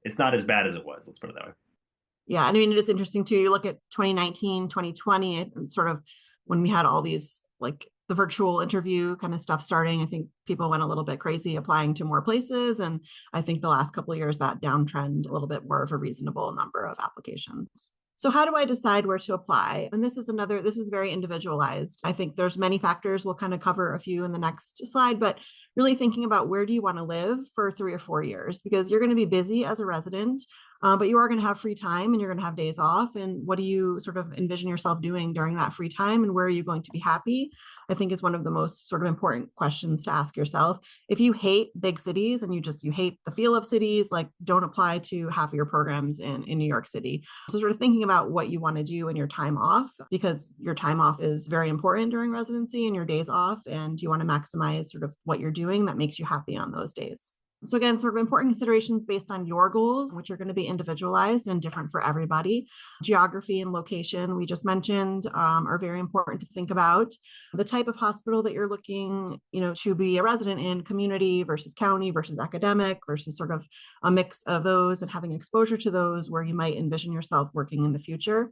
it's not as bad as it was. Let's put it that way. Yeah. I mean, it's interesting too. You look at 2019, 2020, and sort of when we had all these, like the virtual interview kind of stuff starting, I think people went a little bit crazy applying to more places. And I think the last couple of years, that downtrend a little bit more of a reasonable number of applications. So how do I decide where to apply? And this is very individualized. I think there's many factors. We'll kind of cover a few in the next slide, but really thinking about where do you want to live for 3 or 4 years, because you're going to be busy as a resident. But you are going to have free time and you're going to have days off. And what do you sort of envision yourself doing during that free time? And where are you going to be happy? I think is one of the most sort of important questions to ask yourself. If you hate big cities and you hate the feel of cities, like don't apply to half of your programs in New York City. So sort of thinking about what you want to do in your time off, because your time off is very important during residency and your days off. And you want to maximize sort of what you're doing that makes you happy on those days. So again, sort of important considerations based on your goals, which are going to be individualized and different for everybody. Geography and location, we just mentioned, are very important to think about. The type of hospital that you're looking, to be a resident in, community versus county versus academic versus sort of a mix of those, and having exposure to those where you might envision yourself working in the future.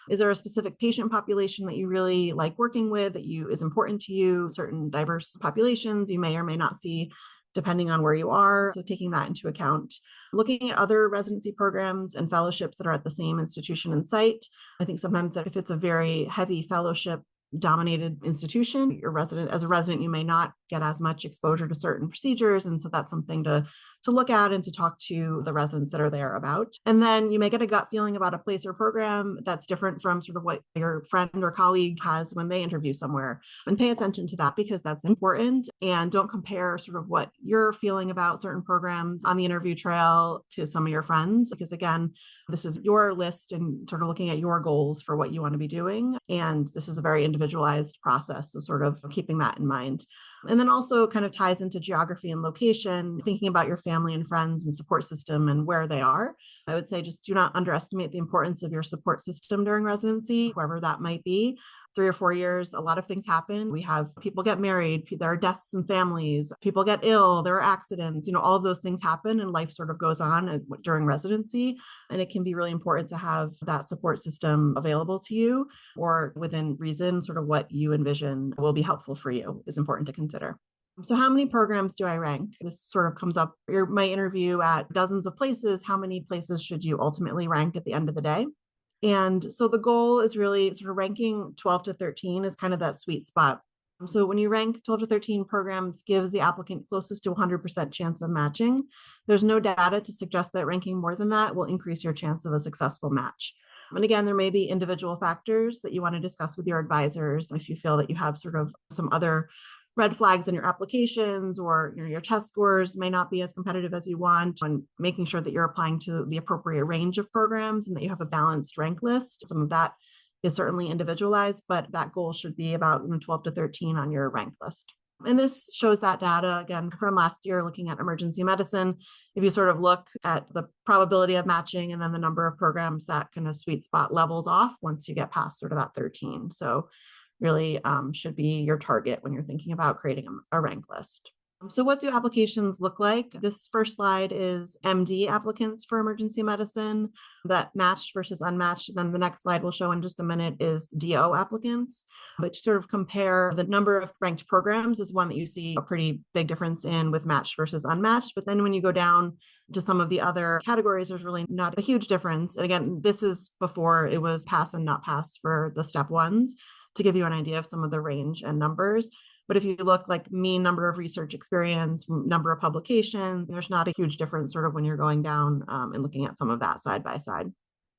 Is there a specific patient population that you really like working with that is important to you? Certain diverse populations you may or may not see depending on where you are. So taking that into account. Looking at other residency programs and fellowships that are at the same institution and site. I think sometimes that if it's a very heavy fellowship dominated institution, as a resident, you may not get as much exposure to certain procedures. And so that's something to look at and to talk to the residents that are there about. And then you may get a gut feeling about a place or program that's different from sort of what your friend or colleague has when they interview somewhere, and pay attention to that because that's important. And don't compare sort of what you're feeling about certain programs on the interview trail to some of your friends, because again, this is your list and sort of looking at your goals for what you want to be doing. And this is a very individualized process. So sort of keeping that in mind. And then also kind of ties into geography and location, thinking about your family and friends and support system and where they are. I would say just do not underestimate the importance of your support system during residency, wherever that might be. 3 or 4 years, a lot of things happen. We have people get married, there are deaths in families, people get ill, there are accidents, all of those things happen and life sort of goes on during residency. And it can be really important to have that support system available to you, or within reason, sort of what you envision will be helpful for you is important to consider. So how many programs do I rank? This sort of comes up. You might interview at dozens of places. How many places should you ultimately rank at the end of the day? And so the goal is really sort of ranking 12 to 13 is kind of that sweet spot. So when you rank 12 to 13 programs gives the applicant closest to 100% chance of matching. There's no data to suggest that ranking more than that will increase your chance of a successful match. And again, there may be individual factors that you want to discuss with your advisors if you feel that you have sort of some other red flags in your applications, or your test scores may not be as competitive as you want, and making sure that you're applying to the appropriate range of programs and that you have a balanced rank list. Some of that is certainly individualized, but that goal should be about 12 to 13 on your rank list. And this shows that data again from last year, looking at emergency medicine. If you sort of look at the probability of matching and then the number of programs, that kind of sweet spot levels off once you get past sort of that 13. So really should be your target when you're thinking about creating a rank list. So what do applications look like? This first slide is MD applicants for emergency medicine that matched versus unmatched. And then the next slide we'll show in just a minute is DO applicants, which sort of compare the number of ranked programs is one that you see a pretty big difference in with matched versus unmatched. But then when you go down to some of the other categories, there's really not a huge difference. And again, this is before it was pass and not pass for the step ones, to give you an idea of some of the range and numbers. But if you look like mean number of research experience, number of publications, there's not a huge difference sort of when you're going down and looking at some of that side by side.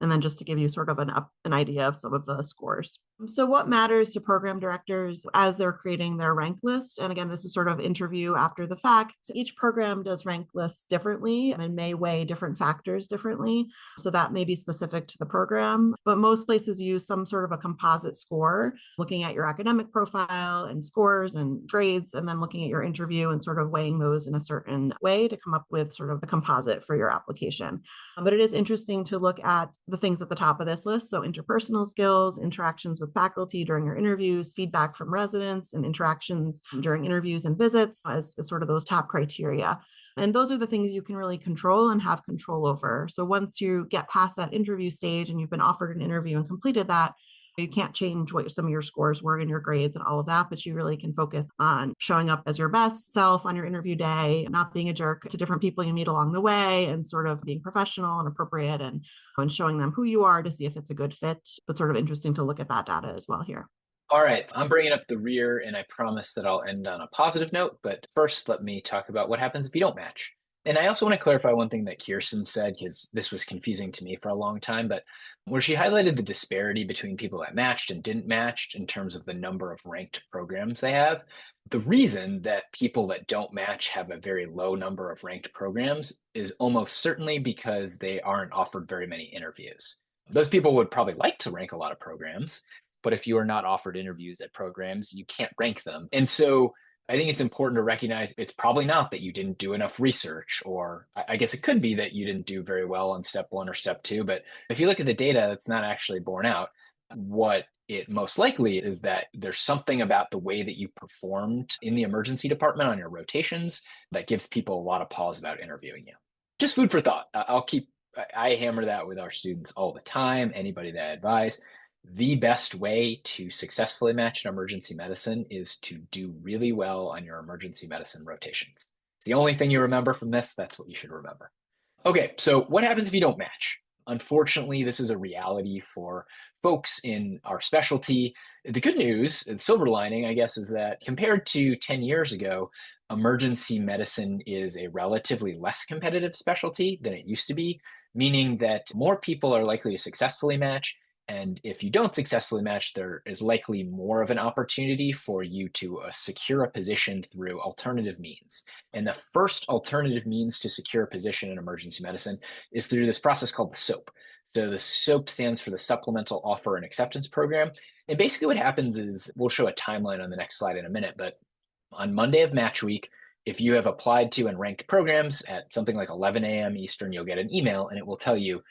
And then just to give you sort of an idea of some of the scores. So what matters to program directors as they're creating their rank list? And again, this is sort of interview after the fact. Each program does rank lists differently and may weigh different factors differently. So that may be specific to the program, but most places use some sort of a composite score, looking at your academic profile and scores and grades, and then looking at your interview and sort of weighing those in a certain way to come up with sort of a composite for your application. But it is interesting to look at the things at the top of this list. So interpersonal skills, interactions with faculty during your interviews, feedback from residents, and interactions during interviews and visits as sort of those top criteria. And those are the things you can really control and have control over. So once you get past that interview stage and you've been offered an interview and completed that, you can't change what some of your scores were in your grades and all of that, but you really can focus on showing up as your best self on your interview day, not being a jerk to different people you meet along the way, and sort of being professional and appropriate and showing them who you are to see if it's a good fit. But sort of interesting to look at that data as well here. All right, I'm bringing up the rear, and I promise that I'll end on a positive note. But first, let me talk about what happens if you don't match. And I also want to clarify one thing that Kirsten said, because this was confusing to me for a long time, but where she highlighted the disparity between people that matched and didn't match in terms of the number of ranked programs they have. The reason that people that don't match have a very low number of ranked programs is almost certainly because they aren't offered very many interviews. Those people would probably like to rank a lot of programs, but if you are not offered interviews at programs, you can't rank them. And so I think it's important to recognize it's probably not that you didn't do enough research, or I guess it could be that you didn't do very well on step one or step two. But if you look at the data, that's not actually borne out. What it most likely is that there's something about the way that you performed in the emergency department on your rotations that gives people a lot of pause about interviewing you. Just food for thought. I hammer that with our students all the time, anybody that I advise. The best way to successfully match in emergency medicine is to do really well on your emergency medicine rotations. The only thing you remember from this, that's what you should remember. Okay, so what happens if you don't match? Unfortunately, this is a reality for folks in our specialty. The good news, the silver lining, I guess, is that compared to 10 years ago, emergency medicine is a relatively less competitive specialty than it used to be, meaning that more people are likely to successfully match. And if you don't successfully match, there is likely more of an opportunity for you to secure a position through alternative means. And the first alternative means to secure a position in emergency medicine is through this process called the SOAP. So the SOAP stands for the Supplemental Offer and Acceptance Program. And basically what happens is, we'll show a timeline on the next slide in a minute, but on Monday of match week, if you have applied to and ranked programs at something like 11 a.m. Eastern, you'll get an email and it will tell you,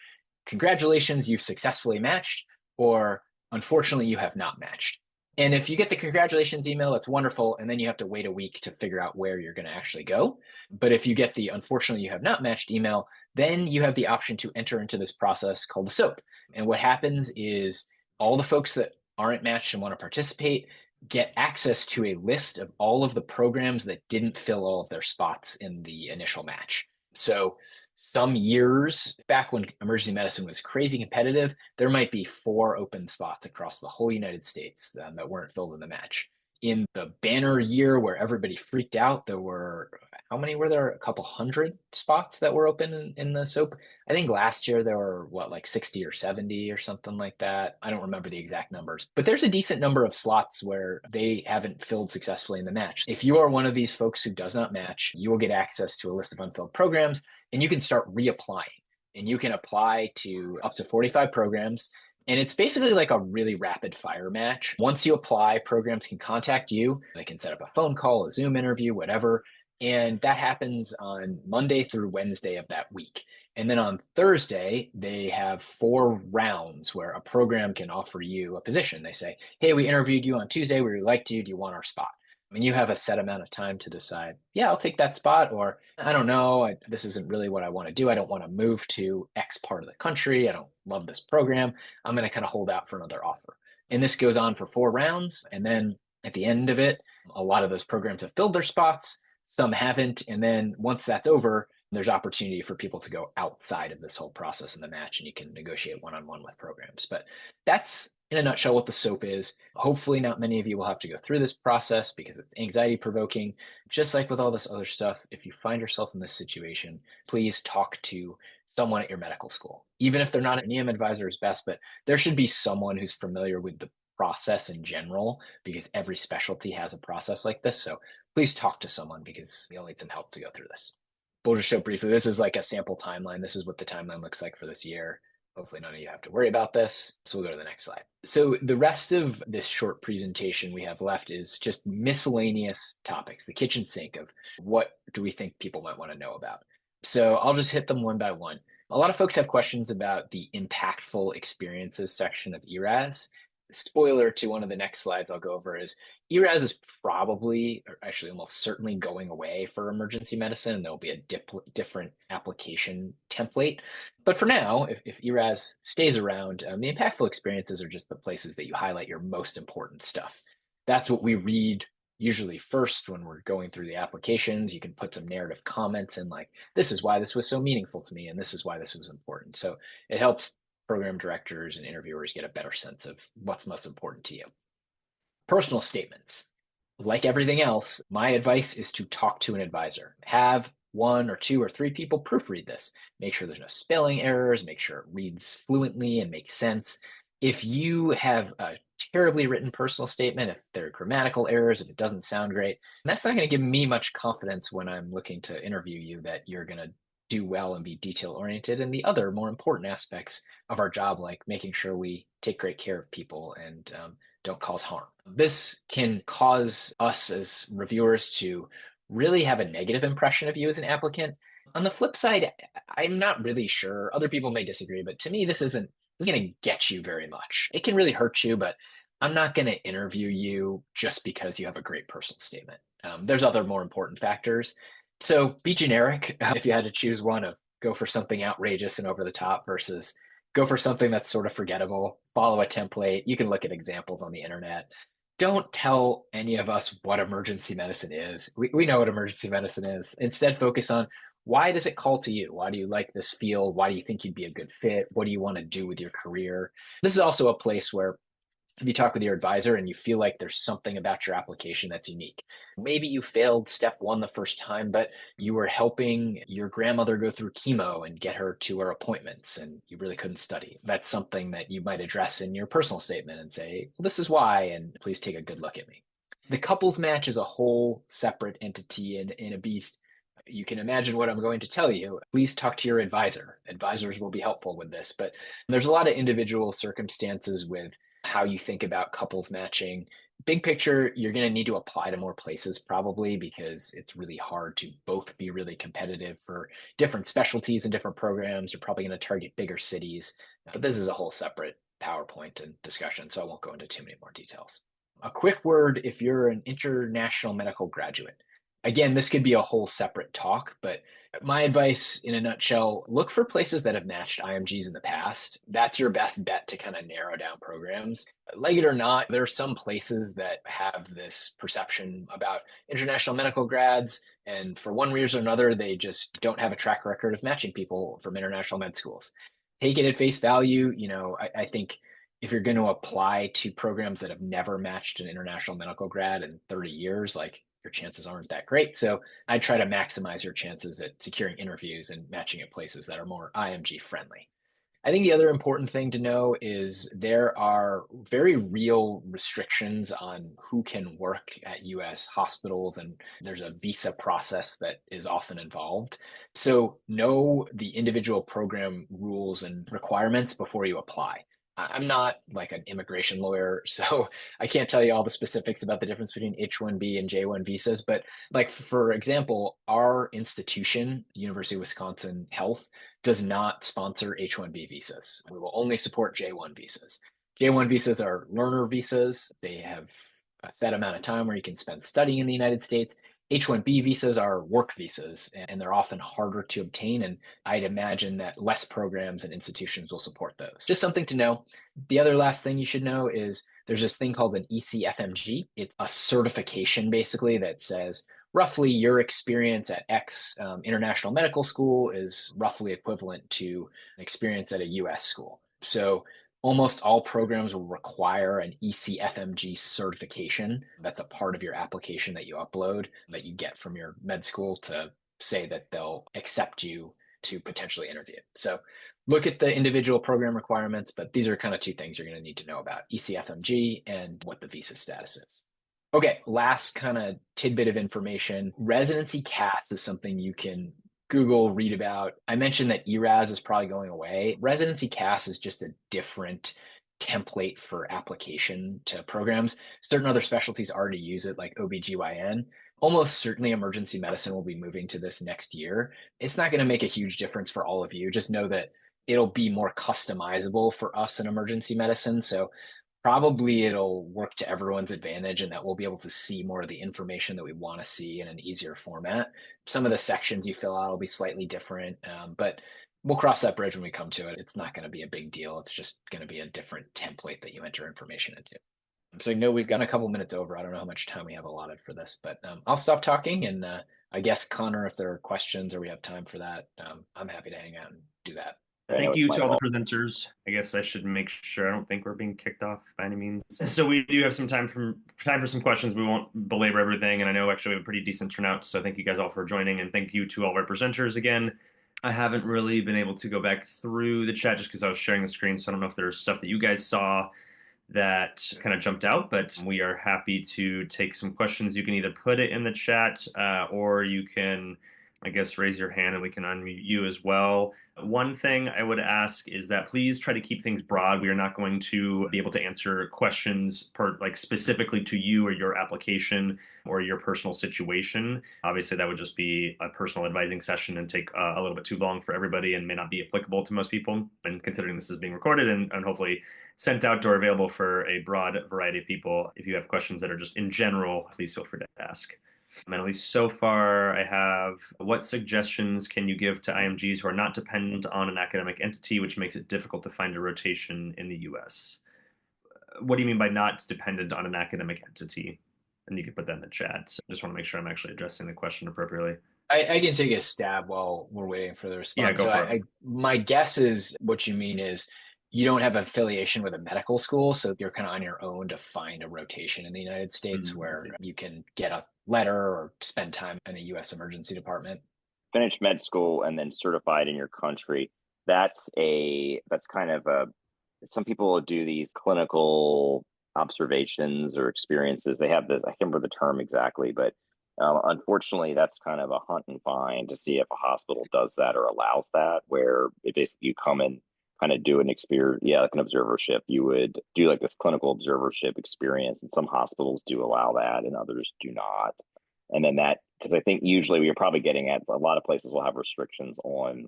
congratulations, you've successfully matched, or unfortunately, you have not matched. And if you get the congratulations email, that's wonderful. And then you have to wait a week to figure out where you're going to actually go. But if you get the unfortunately, you have not matched email, then you have the option to enter into this process called the SOAP. And what happens is all the folks that aren't matched and want to participate get access to a list of all of the programs that didn't fill all of their spots in the initial match. So some years back when emergency medicine was crazy competitive, there might be 4 open spots across the whole United States that weren't filled in the match. In the banner year where everybody freaked out, there were, how many were there? A couple hundred spots that were open in the SOAP. I think last year there were what, like 60 or 70 or something like that. I don't remember the exact numbers, but there's a decent number of slots where they haven't filled successfully in the match. If you are one of these folks who does not match, you will get access to a list of unfilled programs, and you can start reapplying. And you can apply to up to 45 programs. And it's basically like a really rapid fire match. Once you apply, programs can contact you. They can set up a phone call, a Zoom interview, whatever. And that happens on Monday through Wednesday of that week. And then on Thursday, they have 4 rounds where a program can offer you a position. They say, hey, we interviewed you on Tuesday. We really liked you. Do you want our spot? I mean, you have a set amount of time to decide, yeah, I'll take that spot, or I don't know, this isn't really what I want to do. I don't want to move to X part of the country. I don't love this program. I'm going to kind of hold out for another offer. And this goes on for 4 rounds. And then at the end of it, a lot of those programs have filled their spots, some haven't. And then once that's over, there's opportunity for people to go outside of this whole process in the match, and you can negotiate one-on-one with programs. But that's in a nutshell what the SOAP is. Hopefully not many of you will have to go through this process because it's anxiety provoking. Just like with all this other stuff, if you find yourself in this situation, please talk to someone at your medical school. Even if they're not an EM advisor is best, but there should be someone who's familiar with the process in general, because every specialty has a process like this. So please talk to someone because you'll need some help to go through this. We'll just show briefly, this is like a sample timeline. This is what the timeline looks like for this year. Hopefully none of you have to worry about this. So we'll go to the next slide. So the rest of this short presentation we have left is just miscellaneous topics, the kitchen sink of what do we think people might want to know about. So I'll just hit them one by one. A lot of folks have questions about the impactful experiences section of ERAS. Spoiler to one of the next slides I'll go over is ERAS is probably, or actually almost certainly, going away for emergency medicine, and there'll be a different application template. But for now, if ERAS stays around, the impactful experiences are just the places that you highlight your most important stuff. That's what we read usually first when we're going through the applications. You can put some narrative comments in, like, this is why this was so meaningful to me, and this is why this was important. So it helps program directors and interviewers get a better sense of what's most important to you. Personal statements. Like everything else, my advice is to talk to an advisor. Have 1 or 2 or 3 people proofread this. Make sure there's no spelling errors, make sure it reads fluently and makes sense. If you have a terribly written personal statement, if there are grammatical errors, if it doesn't sound great, that's not going to give me much confidence when I'm looking to interview you that you're going to do well and be detail oriented, and the other more important aspects of our job, like making sure we take great care of people and don't cause harm. This can cause us as reviewers to really have a negative impression of you as an applicant. On the flip side, I'm not really sure. Other people may disagree, but to me, this isn't going to get you very much. It can really hurt you, but I'm not going to interview you just because you have a great personal statement. There's other more important factors. So be generic. If you had to choose one, of go for something outrageous and over the top versus go for something that's sort of forgettable. Follow a template. You can look at examples on the internet. Don't tell any of us what emergency medicine is. We know what emergency medicine is. Instead, focus on, why does it call to you? Why do you like this field? Why do you think you'd be a good fit? What do you want to do with your career? This is also a place where if you talk with your advisor and you feel like there's something about your application that's unique. Maybe you failed step 1 the first time, but you were helping your grandmother go through chemo and get her to her appointments, and you really couldn't study. That's something that you might address in your personal statement and say, well, this is why, and please take a good look at me. The couples match is a whole separate entity in a beast. You can imagine what I'm going to tell you. Please talk to your advisor. Advisors will be helpful with this, but there's a lot of individual circumstances with how you think about couples matching. Big picture, you're going to need to apply to more places probably, because it's really hard to both be really competitive for different specialties and different programs. You're probably going to target bigger cities, but this is a whole separate PowerPoint and discussion, so I won't go into too many more details. A quick word if you're an international medical graduate. Again, this could be a whole separate talk, but my advice in a nutshell, look for places that have matched IMGs in the past. That's your best bet to kind of narrow down programs. Like it or not, there are some places that have this perception about international medical grads, and for one reason or another, they just don't have a track record of matching people from international med schools. Take it at face value. I think if you're going to apply to programs that have never matched an international medical grad in 30 years, like your chances aren't that great. So I try to maximize your chances at securing interviews and matching at places that are more IMG friendly. I think the other important thing to know is there are very real restrictions on who can work at US hospitals, and there's a visa process that is often involved. So, know the individual program rules and requirements before you apply. I'm not like an immigration lawyer, so I can't tell you all the specifics about the difference between H-1B and J-1 visas. But, like, for example, our institution, the University of Wisconsin Health, does not sponsor H-1B visas. We will only support J-1 visas. J-1 visas are learner visas. They have a set amount of time where you can spend studying in the United States. H-1B visas are work visas, and they're often harder to obtain. And I'd imagine that less programs and institutions will support those. Just something to know. The other last thing you should know is there's this thing called an ECFMG. It's a certification basically that says roughly your experience at X international medical school is roughly equivalent to an experience at a US school. So almost all programs will require an ECFMG certification. That's a part of your application that you upload that you get from your med school to say that they'll accept you to potentially interview. So look at the individual program requirements, but these are kind of two things you're going to need to know about: ECFMG and what the visa status is. Okay, last kind of tidbit of information. Residency CAS is something you can Google, read about. I mentioned that ERAS is probably going away. Residency CAS is just a different template for application to programs. Certain other specialties already use it, like OBGYN. Almost certainly emergency medicine will be moving to this next year. It's not going to make a huge difference for all of you. Just know that it'll be more customizable for us in emergency medicine. So probably it'll work to everyone's advantage, and that we'll be able to see more of the information that we want to see in an easier format. Some of the sections you fill out will be slightly different, but we'll cross that bridge when we come to it. It's not going to be a big deal. It's just going to be a different template that you enter information into. So I know we've got a couple minutes over. I don't know how much time we have allotted for this, but I'll stop talking. And I guess, Connor, if there are questions or we have time for that, I'm happy to hang out and do that. Thank you to all the presenters. I guess I should make sure I don't think we're being kicked off by any means. So we do have some time for some questions. We won't belabor everything, and I know actually we have a pretty decent turnout. So thank you guys all for joining, and thank you to all of our presenters again. I haven't really been able to go back through the chat just because I was sharing the screen, so I don't know if there's stuff that you guys saw that kind of jumped out, but we are happy to take some questions. You can either put it in the chat or you can, I guess, raise your hand and we can unmute you as well. One thing I would ask is that please try to keep things broad. We are not going to be able to answer questions specifically to you or your application or your personal situation. Obviously, that would just be a personal advising session and take a little bit too long for everybody and may not be applicable to most people. And considering this is being recorded and hopefully sent out or available for a broad variety of people, if you have questions that are just in general, please feel free to ask. And at least so far, I have, what suggestions can you give to IMGs who are not dependent on an academic entity, which makes it difficult to find a rotation in the US? What do you mean by not dependent on an academic entity? And you can put that in the chat. So I just want to make sure I'm actually addressing the question appropriately. I can take a stab while we're waiting for the response. Yeah, go for it. My guess is what you mean is you don't have affiliation with a medical school, so you're kind of on your own to find a rotation in the United States where you can get a letter or spend time in a U.S. emergency department. Finish med school and then certified in your country. That's kind of some people do these clinical observations or experiences. They have this, I can't remember the term exactly, but unfortunately, that's kind of a hunt and find to see if a hospital does that or allows that, where it basically you come and kind of do an experience, like an observership. You would do like this clinical observership experience, and some hospitals do allow that and others do not. And then that, because I think usually we are probably getting at, a lot of places will have restrictions on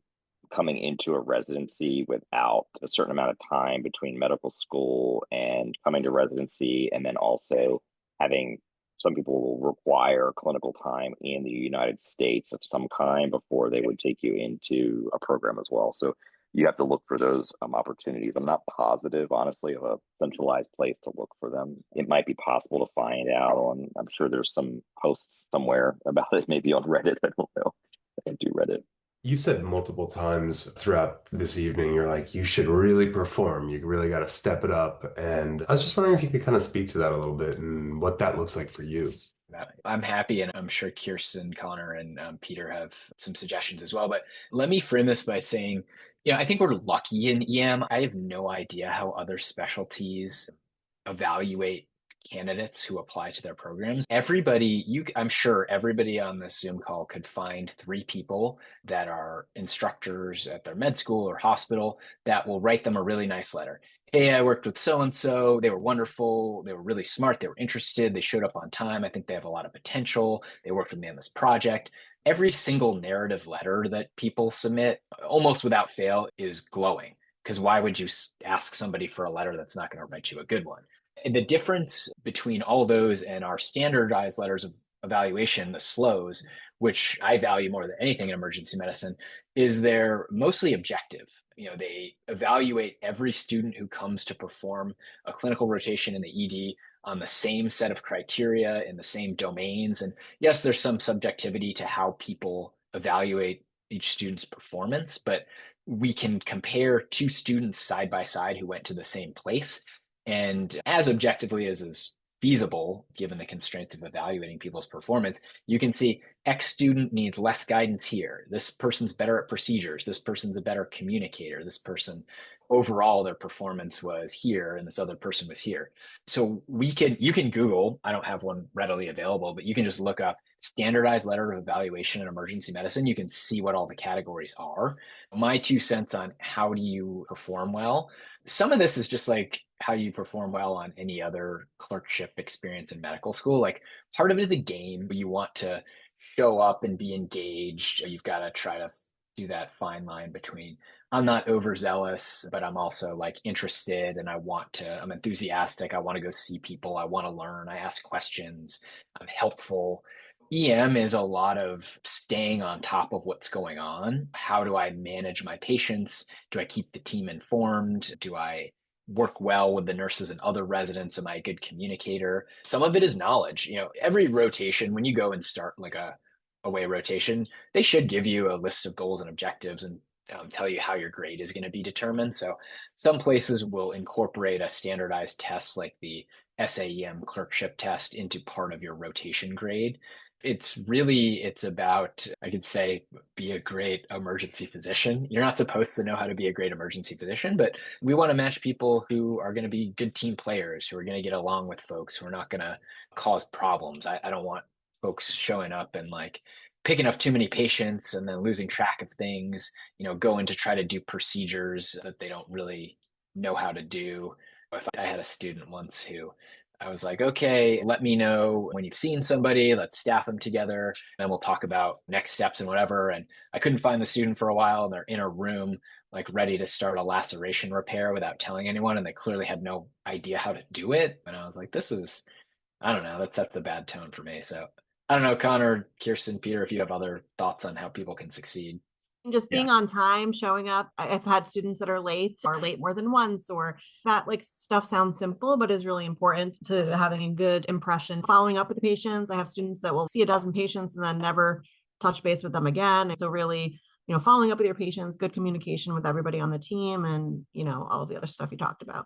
coming into a residency without a certain amount of time between medical school and coming to residency, and then also having, some people will require clinical time in the United States of some kind before they would take you into a program as well. So you have to look for those opportunities. I'm not positive, honestly, of a centralized place to look for them. It might be possible to find out on, I'm sure there's some posts somewhere about it, maybe on Reddit. I don't know. I do Reddit. You said multiple times throughout this evening, you're like, you should really perform. You really got to step it up. And I was just wondering if you could kind of speak to that a little bit and what that looks like for you. I'm happy, and I'm sure Kirsten, Connor, and Peter have some suggestions as well. But let me frame this by saying, I think we're lucky in EM. I have no idea how other specialties evaluate candidates who apply to their programs. I'm sure everybody on this Zoom call could find 3 people that are instructors at their med school or hospital that will write them a really nice letter. Hey, I worked with so and so. They were wonderful. They were really smart. They were interested. They showed up on time. I think they have a lot of potential. They worked with me on this project. Every single narrative letter that people submit, almost without fail, is glowing. Because why would you ask somebody for a letter that's not going to write you a good one? And the difference between all those and our standardized letters of evaluation, the SLOs, which I value more than anything in emergency medicine, is they're mostly objective. They evaluate every student who comes to perform a clinical rotation in the ED on the same set of criteria in the same domains. And yes, there's some subjectivity to how people evaluate each student's performance, but we can compare 2 students side by side who went to the same place. And as objectively as is feasible, given the constraints of evaluating people's performance, you can see X student needs less guidance here. This person's better at procedures. This person's a better communicator. This person, overall, their performance was here, and this other person was here. So you can Google, I don't have one readily available, but you can just look up standardized letter of evaluation in emergency medicine. You can see what all the categories are. My 2 cents on how do you perform well. Some of this is just like how you perform well on any other clerkship experience in medical school. Like part of it is a game. You want to show up and be engaged. You've got to try to do that fine line between I'm not overzealous, but I'm also like interested and I'm enthusiastic. I want to go see people. I want to learn. I ask questions. I'm helpful. EM is a lot of staying on top of what's going on. How do I manage my patients? Do I keep the team informed? Do I work well with the nurses and other residents? Am I a good communicator? Some of it is knowledge. Every rotation, when you go and start like a away rotation, they should give you a list of goals and objectives and tell you how your grade is going to be determined. So some places will incorporate a standardized test like the SAEM clerkship test into part of your rotation grade. It's about, I could say, be a great emergency physician. You're not supposed to know how to be a great emergency physician, but we want to match people who are going to be good team players, who are going to get along with folks, who are not going to cause problems. I don't want folks showing up and like picking up too many patients and then losing track of things, going to try to do procedures that they don't really know how to do. If I had a student once who I was like, okay, let me know when you've seen somebody, let's staff them together, then we'll talk about next steps and whatever. And I couldn't find the student for a while, and they're in a room, like ready to start a laceration repair without telling anyone. And they clearly had no idea how to do it. And I was like, I don't know, that sets a bad tone for me. So I don't know, Connor, Kirsten, Peter, if you have other thoughts on how people can succeed. And just Yeah. being on time, showing up. I've had students that are late or late more than once, or that like stuff sounds simple, but is really important to having a good impression. Following up with the patients. I have students that will see a dozen patients and then never touch base with them again. And so really, following up with your patients, good communication with everybody on the team, and, all of the other stuff you talked about.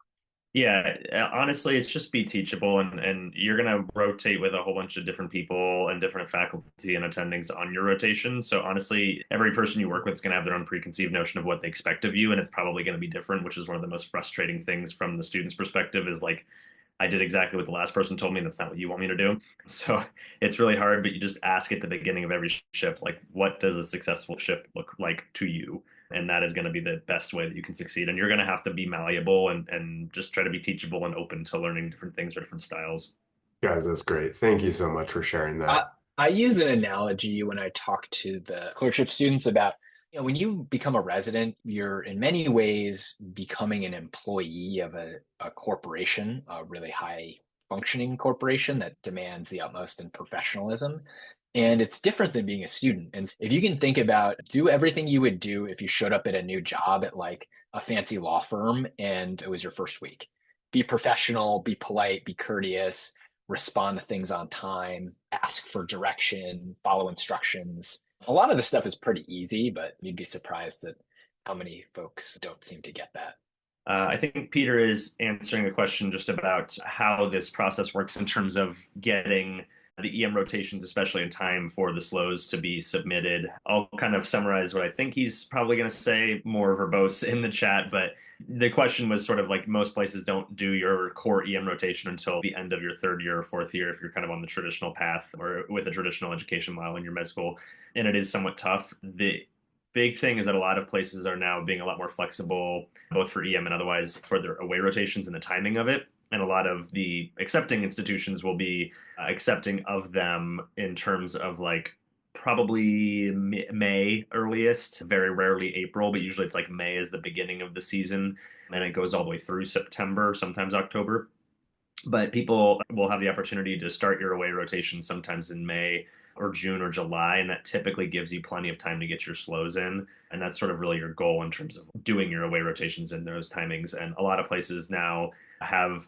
Yeah, honestly, it's just be teachable, and you're gonna rotate with a whole bunch of different people and different faculty and attendings on your rotation. So honestly, every person you work with is gonna have their own preconceived notion of what they expect of you, and it's probably gonna be different, which is one of the most frustrating things from the student's perspective is like, I did exactly what the last person told me, and that's not what you want me to do. So it's really hard, but you just ask at the beginning of every shift, like, what does a successful shift look like to you? And that is going to be the best way that you can succeed. And you're going to have to be malleable and just try to be teachable and open to learning different things or different styles. Guys, that's great. Thank you so much for sharing I, that. I use an analogy when I talk to the clerkship students about, when you become a resident, you're in many ways becoming an employee of a corporation, a really high functioning corporation that demands the utmost in professionalism. And it's different than being a student. And if you can think about do everything you would do if you showed up at a new job at like a fancy law firm and it was your first week. Be professional, be polite, be courteous, respond to things on time, ask for direction, follow instructions, A lot of the stuff is pretty easy, but you'd be surprised at how many folks don't seem to get that. I think Peter is answering the question just about how this process works in terms of getting the EM rotations, especially in time for the slows to be submitted. I'll kind of summarize what I think he's probably going to say more verbose in the chat, but the question was sort of like most places don't do your core EM rotation until the end of your third year or fourth year if you're kind of on the traditional path or with a traditional education model in your med school. And it is somewhat tough. The big thing is that a lot of places are now being a lot more flexible, both for EM and otherwise, for their away rotations and the timing of it. And a lot of the accepting institutions will be accepting of them in terms of like probably May earliest, very rarely April, but usually it's like May is the beginning of the season and it goes all the way through September, sometimes October. But people will have the opportunity to start your away rotation sometimes in May or June or July, and that typically gives you plenty of time to get your slows in. And that's sort of really your goal in terms of doing your away rotations in those timings. And a lot of places now have,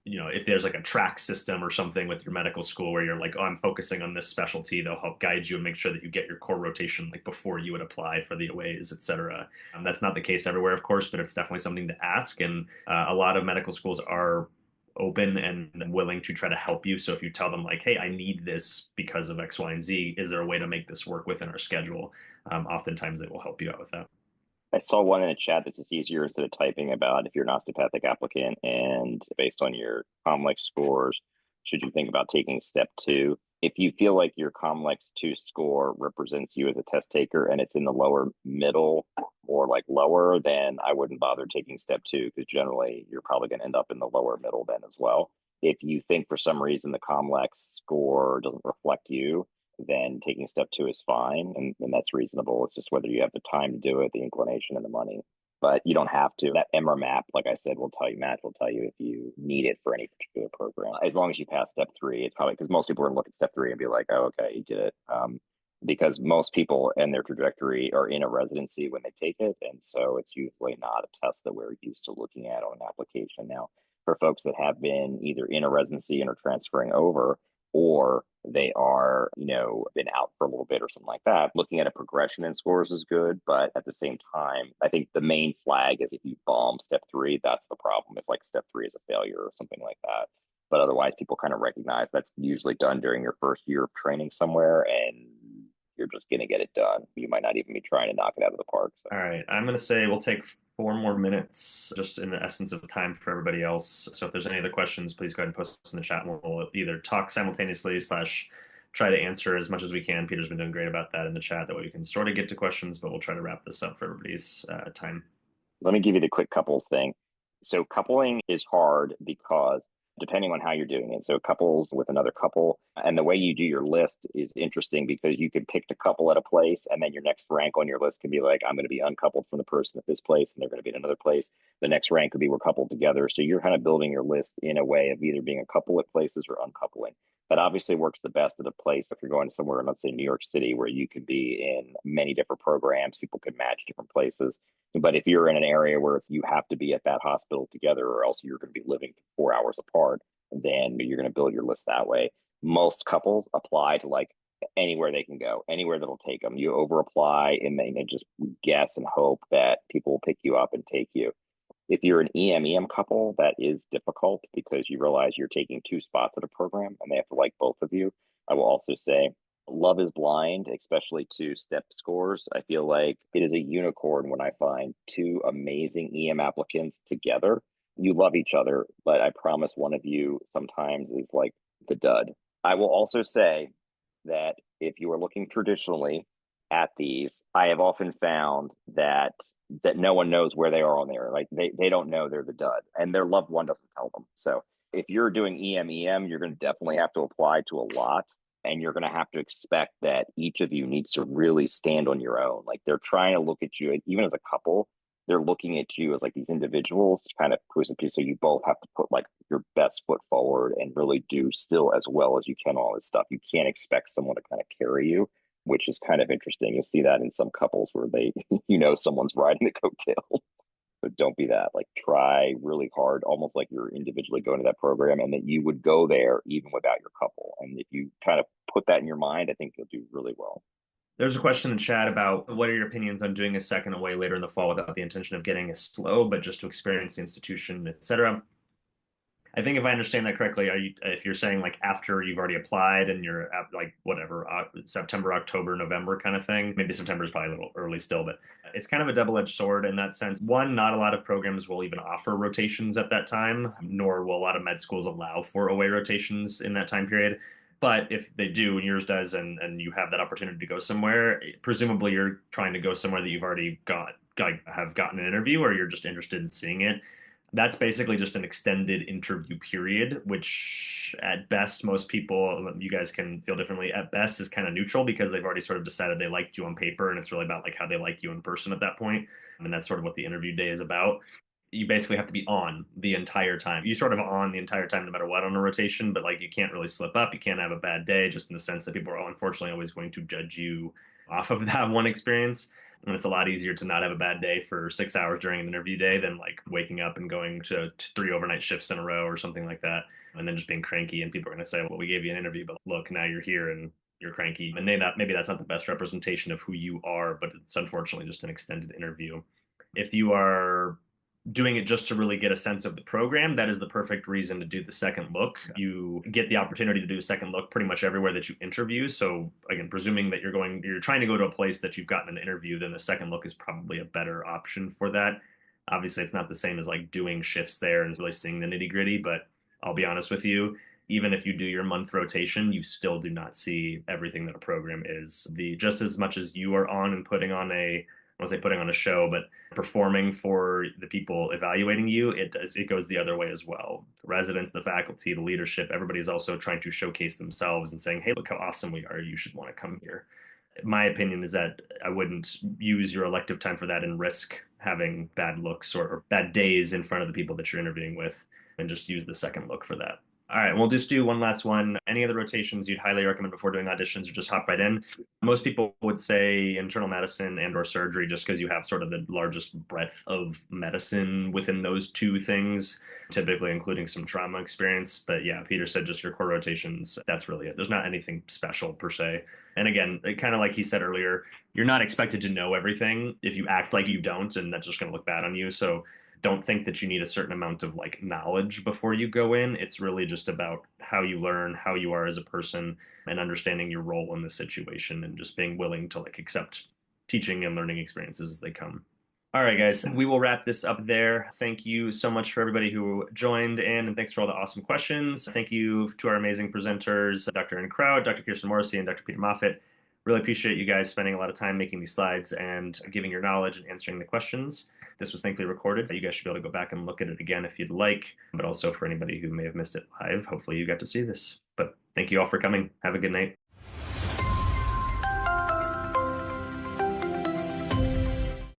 if there's like a track system or something with your medical school where you're like, oh, I'm focusing on this specialty, they'll help guide you and make sure that you get your core rotation like before you would apply for the aways, et cetera. That's not the case everywhere, of course, but it's definitely something to ask. And a lot of medical schools are open and willing to try to help you. So if you tell them like, hey, I need this because of X, Y, and Z, is there a way to make this work within our schedule? Oftentimes they will help you out with that. I saw one in the chat that's just easier instead of typing about if you're an osteopathic applicant and based on your COMLEX scores, should you think about taking step 2? If you feel like your COMLEX 2 score represents you as a test taker and it's in the lower middle or like lower, then I wouldn't bother taking step 2 because generally you're probably going to end up in the lower middle then as well. If you think for some reason the COMLEX score doesn't reflect you, then taking step 2 is fine. And that's reasonable. It's just whether you have the time to do it, the inclination, and the money. But you don't have to. That EMRA map, like I said, will tell you, Matt will tell you if you need it for any particular program. As long as you pass step 3, it's probably because most people are going to look at step 3 and be like, oh, okay, you did it. Because most people and their trajectory are in a residency when they take it. And so it's usually not a test that we're used to looking at on an application. Now, for folks that have been either in a residency and are transferring over, or they are, been out for a little bit or something like that. Looking at a progression in scores is good, but at the same time, I think the main flag is if you bomb step 3, that's the problem. If like step 3 is a failure or something like that. But otherwise, people kind of recognize that's usually done during your first year of training somewhere, and you're just going to get it done. You might not even be trying to knock it out of the park. So. All right. I'm going to say we'll take 4 more minutes just in the essence of time for everybody else. So if there's any other questions, please go ahead and post in the chat and we'll either talk simultaneously / try to answer as much as we can. Peter's been doing great about that in the chat. That way we can sort of get to questions, but we'll try to wrap this up for everybody's time. Let me give you the quick couples thing. So coupling is hard because depending on how you're doing it. So couples with another couple, and the way you do your list is interesting because you could pick a couple at a place and then your next rank on your list could be like, I'm going to be uncoupled from the person at this place and they're going to be in another place. The next rank could be we're coupled together. So you're kind of building your list in a way of either being a couple at places or uncoupling. That obviously works the best at a place if you're going to somewhere, let's say New York City, where you could be in many different programs, people could match different places. But if you're in an area where you have to be at that hospital together or else you're going to be living 4 hours apart, then you're going to build your list that way. Most couples apply to like anywhere they can go, anywhere that'll take them. You over apply and they just guess and hope that people will pick you up and take you. If you're an EM couple, that is difficult because you realize you're taking 2 spots at a program and they have to like both of you. I will also say love is blind, especially to step scores. I feel like it is a unicorn when I find 2 amazing EM applicants together. You love each other, but I promise one of you sometimes is like the dud. I will also say that if you are looking traditionally at these, I have often found that no one knows where they are on there. Like they don't know they're the dud and their loved one doesn't tell them. So if you're doing EM, you're going to definitely have to apply to a lot. And you're going to have to expect that each of you needs to really stand on your own. Like they're trying to look at you, even as a couple, they're looking at you as like these individuals to kind of push it. So you both have to put like your best foot forward and really do still as well as you can all this stuff. You can't expect someone to kind of carry you, which is kind of interesting. You'll see that in some couples where they, someone's riding the coattail. But don't be that. Like try really hard, almost like you're individually going to that program and that you would go there even without your couple. And if you kind of put that in your mind, I think you'll do really well. There's a question in chat about what are your opinions on doing a second away later in the fall without the intention of getting a slow, but just to experience the institution, etc. I think if I understand that correctly, if you're saying like after you've already applied and you're at like whatever, September, October, November kind of thing, maybe September is probably a little early still, but it's kind of a double-edged sword in that sense. One, not a lot of programs will even offer rotations at that time, nor will a lot of med schools allow for away rotations in that time period. But if they do and yours does, and you have that opportunity to go somewhere, presumably you're trying to go somewhere that you've already have gotten an interview, or you're just interested in seeing it. That's basically just an extended interview period, which at best, most people, you guys can feel differently, at best is kind of neutral because they've already sort of decided they liked you on paper, and it's really about like how they like you in person at that point. And that's sort of what the interview day is about. You basically have to be on the entire time. You sort of on the entire time no matter what on a rotation, but like you can't really slip up. You can't have a bad day, just in the sense that people are unfortunately always going to judge you off of that one experience. And it's a lot easier to not have a bad day for 6 hours during an interview day than like waking up and going to 3 overnight shifts in a row or something like that, and then just being cranky. And people are going to say, well, we gave you an interview, but look, now you're here and you're cranky. And maybe that's not the best representation of who you are, but it's unfortunately just an extended interview. If you are doing it just to really get a sense of the program, that is the perfect reason to do the second look. You get the opportunity to do a second look pretty much everywhere that you interview. So again, presuming that you're trying to go to a place that you've gotten an interview, then the second look is probably a better option for that. Obviously, it's not the same as like doing shifts there and really seeing the nitty gritty, but I'll be honest with you, even if you do your month rotation, you still do not see everything that a program is. Just as much as you are on and putting on I won't say putting on a show, but performing for the people evaluating you, it goes the other way as well. The residents, the faculty, the leadership, everybody's also trying to showcase themselves and saying, hey, look how awesome we are. You should want to come here. My opinion is that I wouldn't use your elective time for that and risk having bad looks or bad days in front of the people that you're interviewing with, and just use the second look for that. All right, we'll just do one last one. Any other rotations you'd highly recommend before doing auditions, or just hop right in? Most people would say internal medicine and or surgery, just because you have sort of the largest breadth of medicine within those two things, typically including some trauma experience. But yeah, Peter said just your core rotations, that's really it. There's not anything special per se. And again, kind of like he said earlier, you're not expected to know everything if you act like you don't, and that's just going to look bad on you. So don't think that you need a certain amount of like knowledge before you go in. It's really just about how you learn, how you are as a person, and understanding your role in the situation, and just being willing to like accept teaching and learning experiences as they come. All right, guys, we will wrap this up there. Thank you so much for everybody who joined in, and thanks for all the awesome questions. Thank you to our amazing presenters, Dr. Aaron Crowd, Dr. Kirsten Morrissey, and Dr. Peter Moffitt. Really appreciate you guys spending a lot of time making these slides and giving your knowledge and answering the questions. This was thankfully recorded, so you guys should be able to go back and look at it again if you'd like, but also for anybody who may have missed it live, hopefully you got to see this. But thank you all for coming. Have a good night.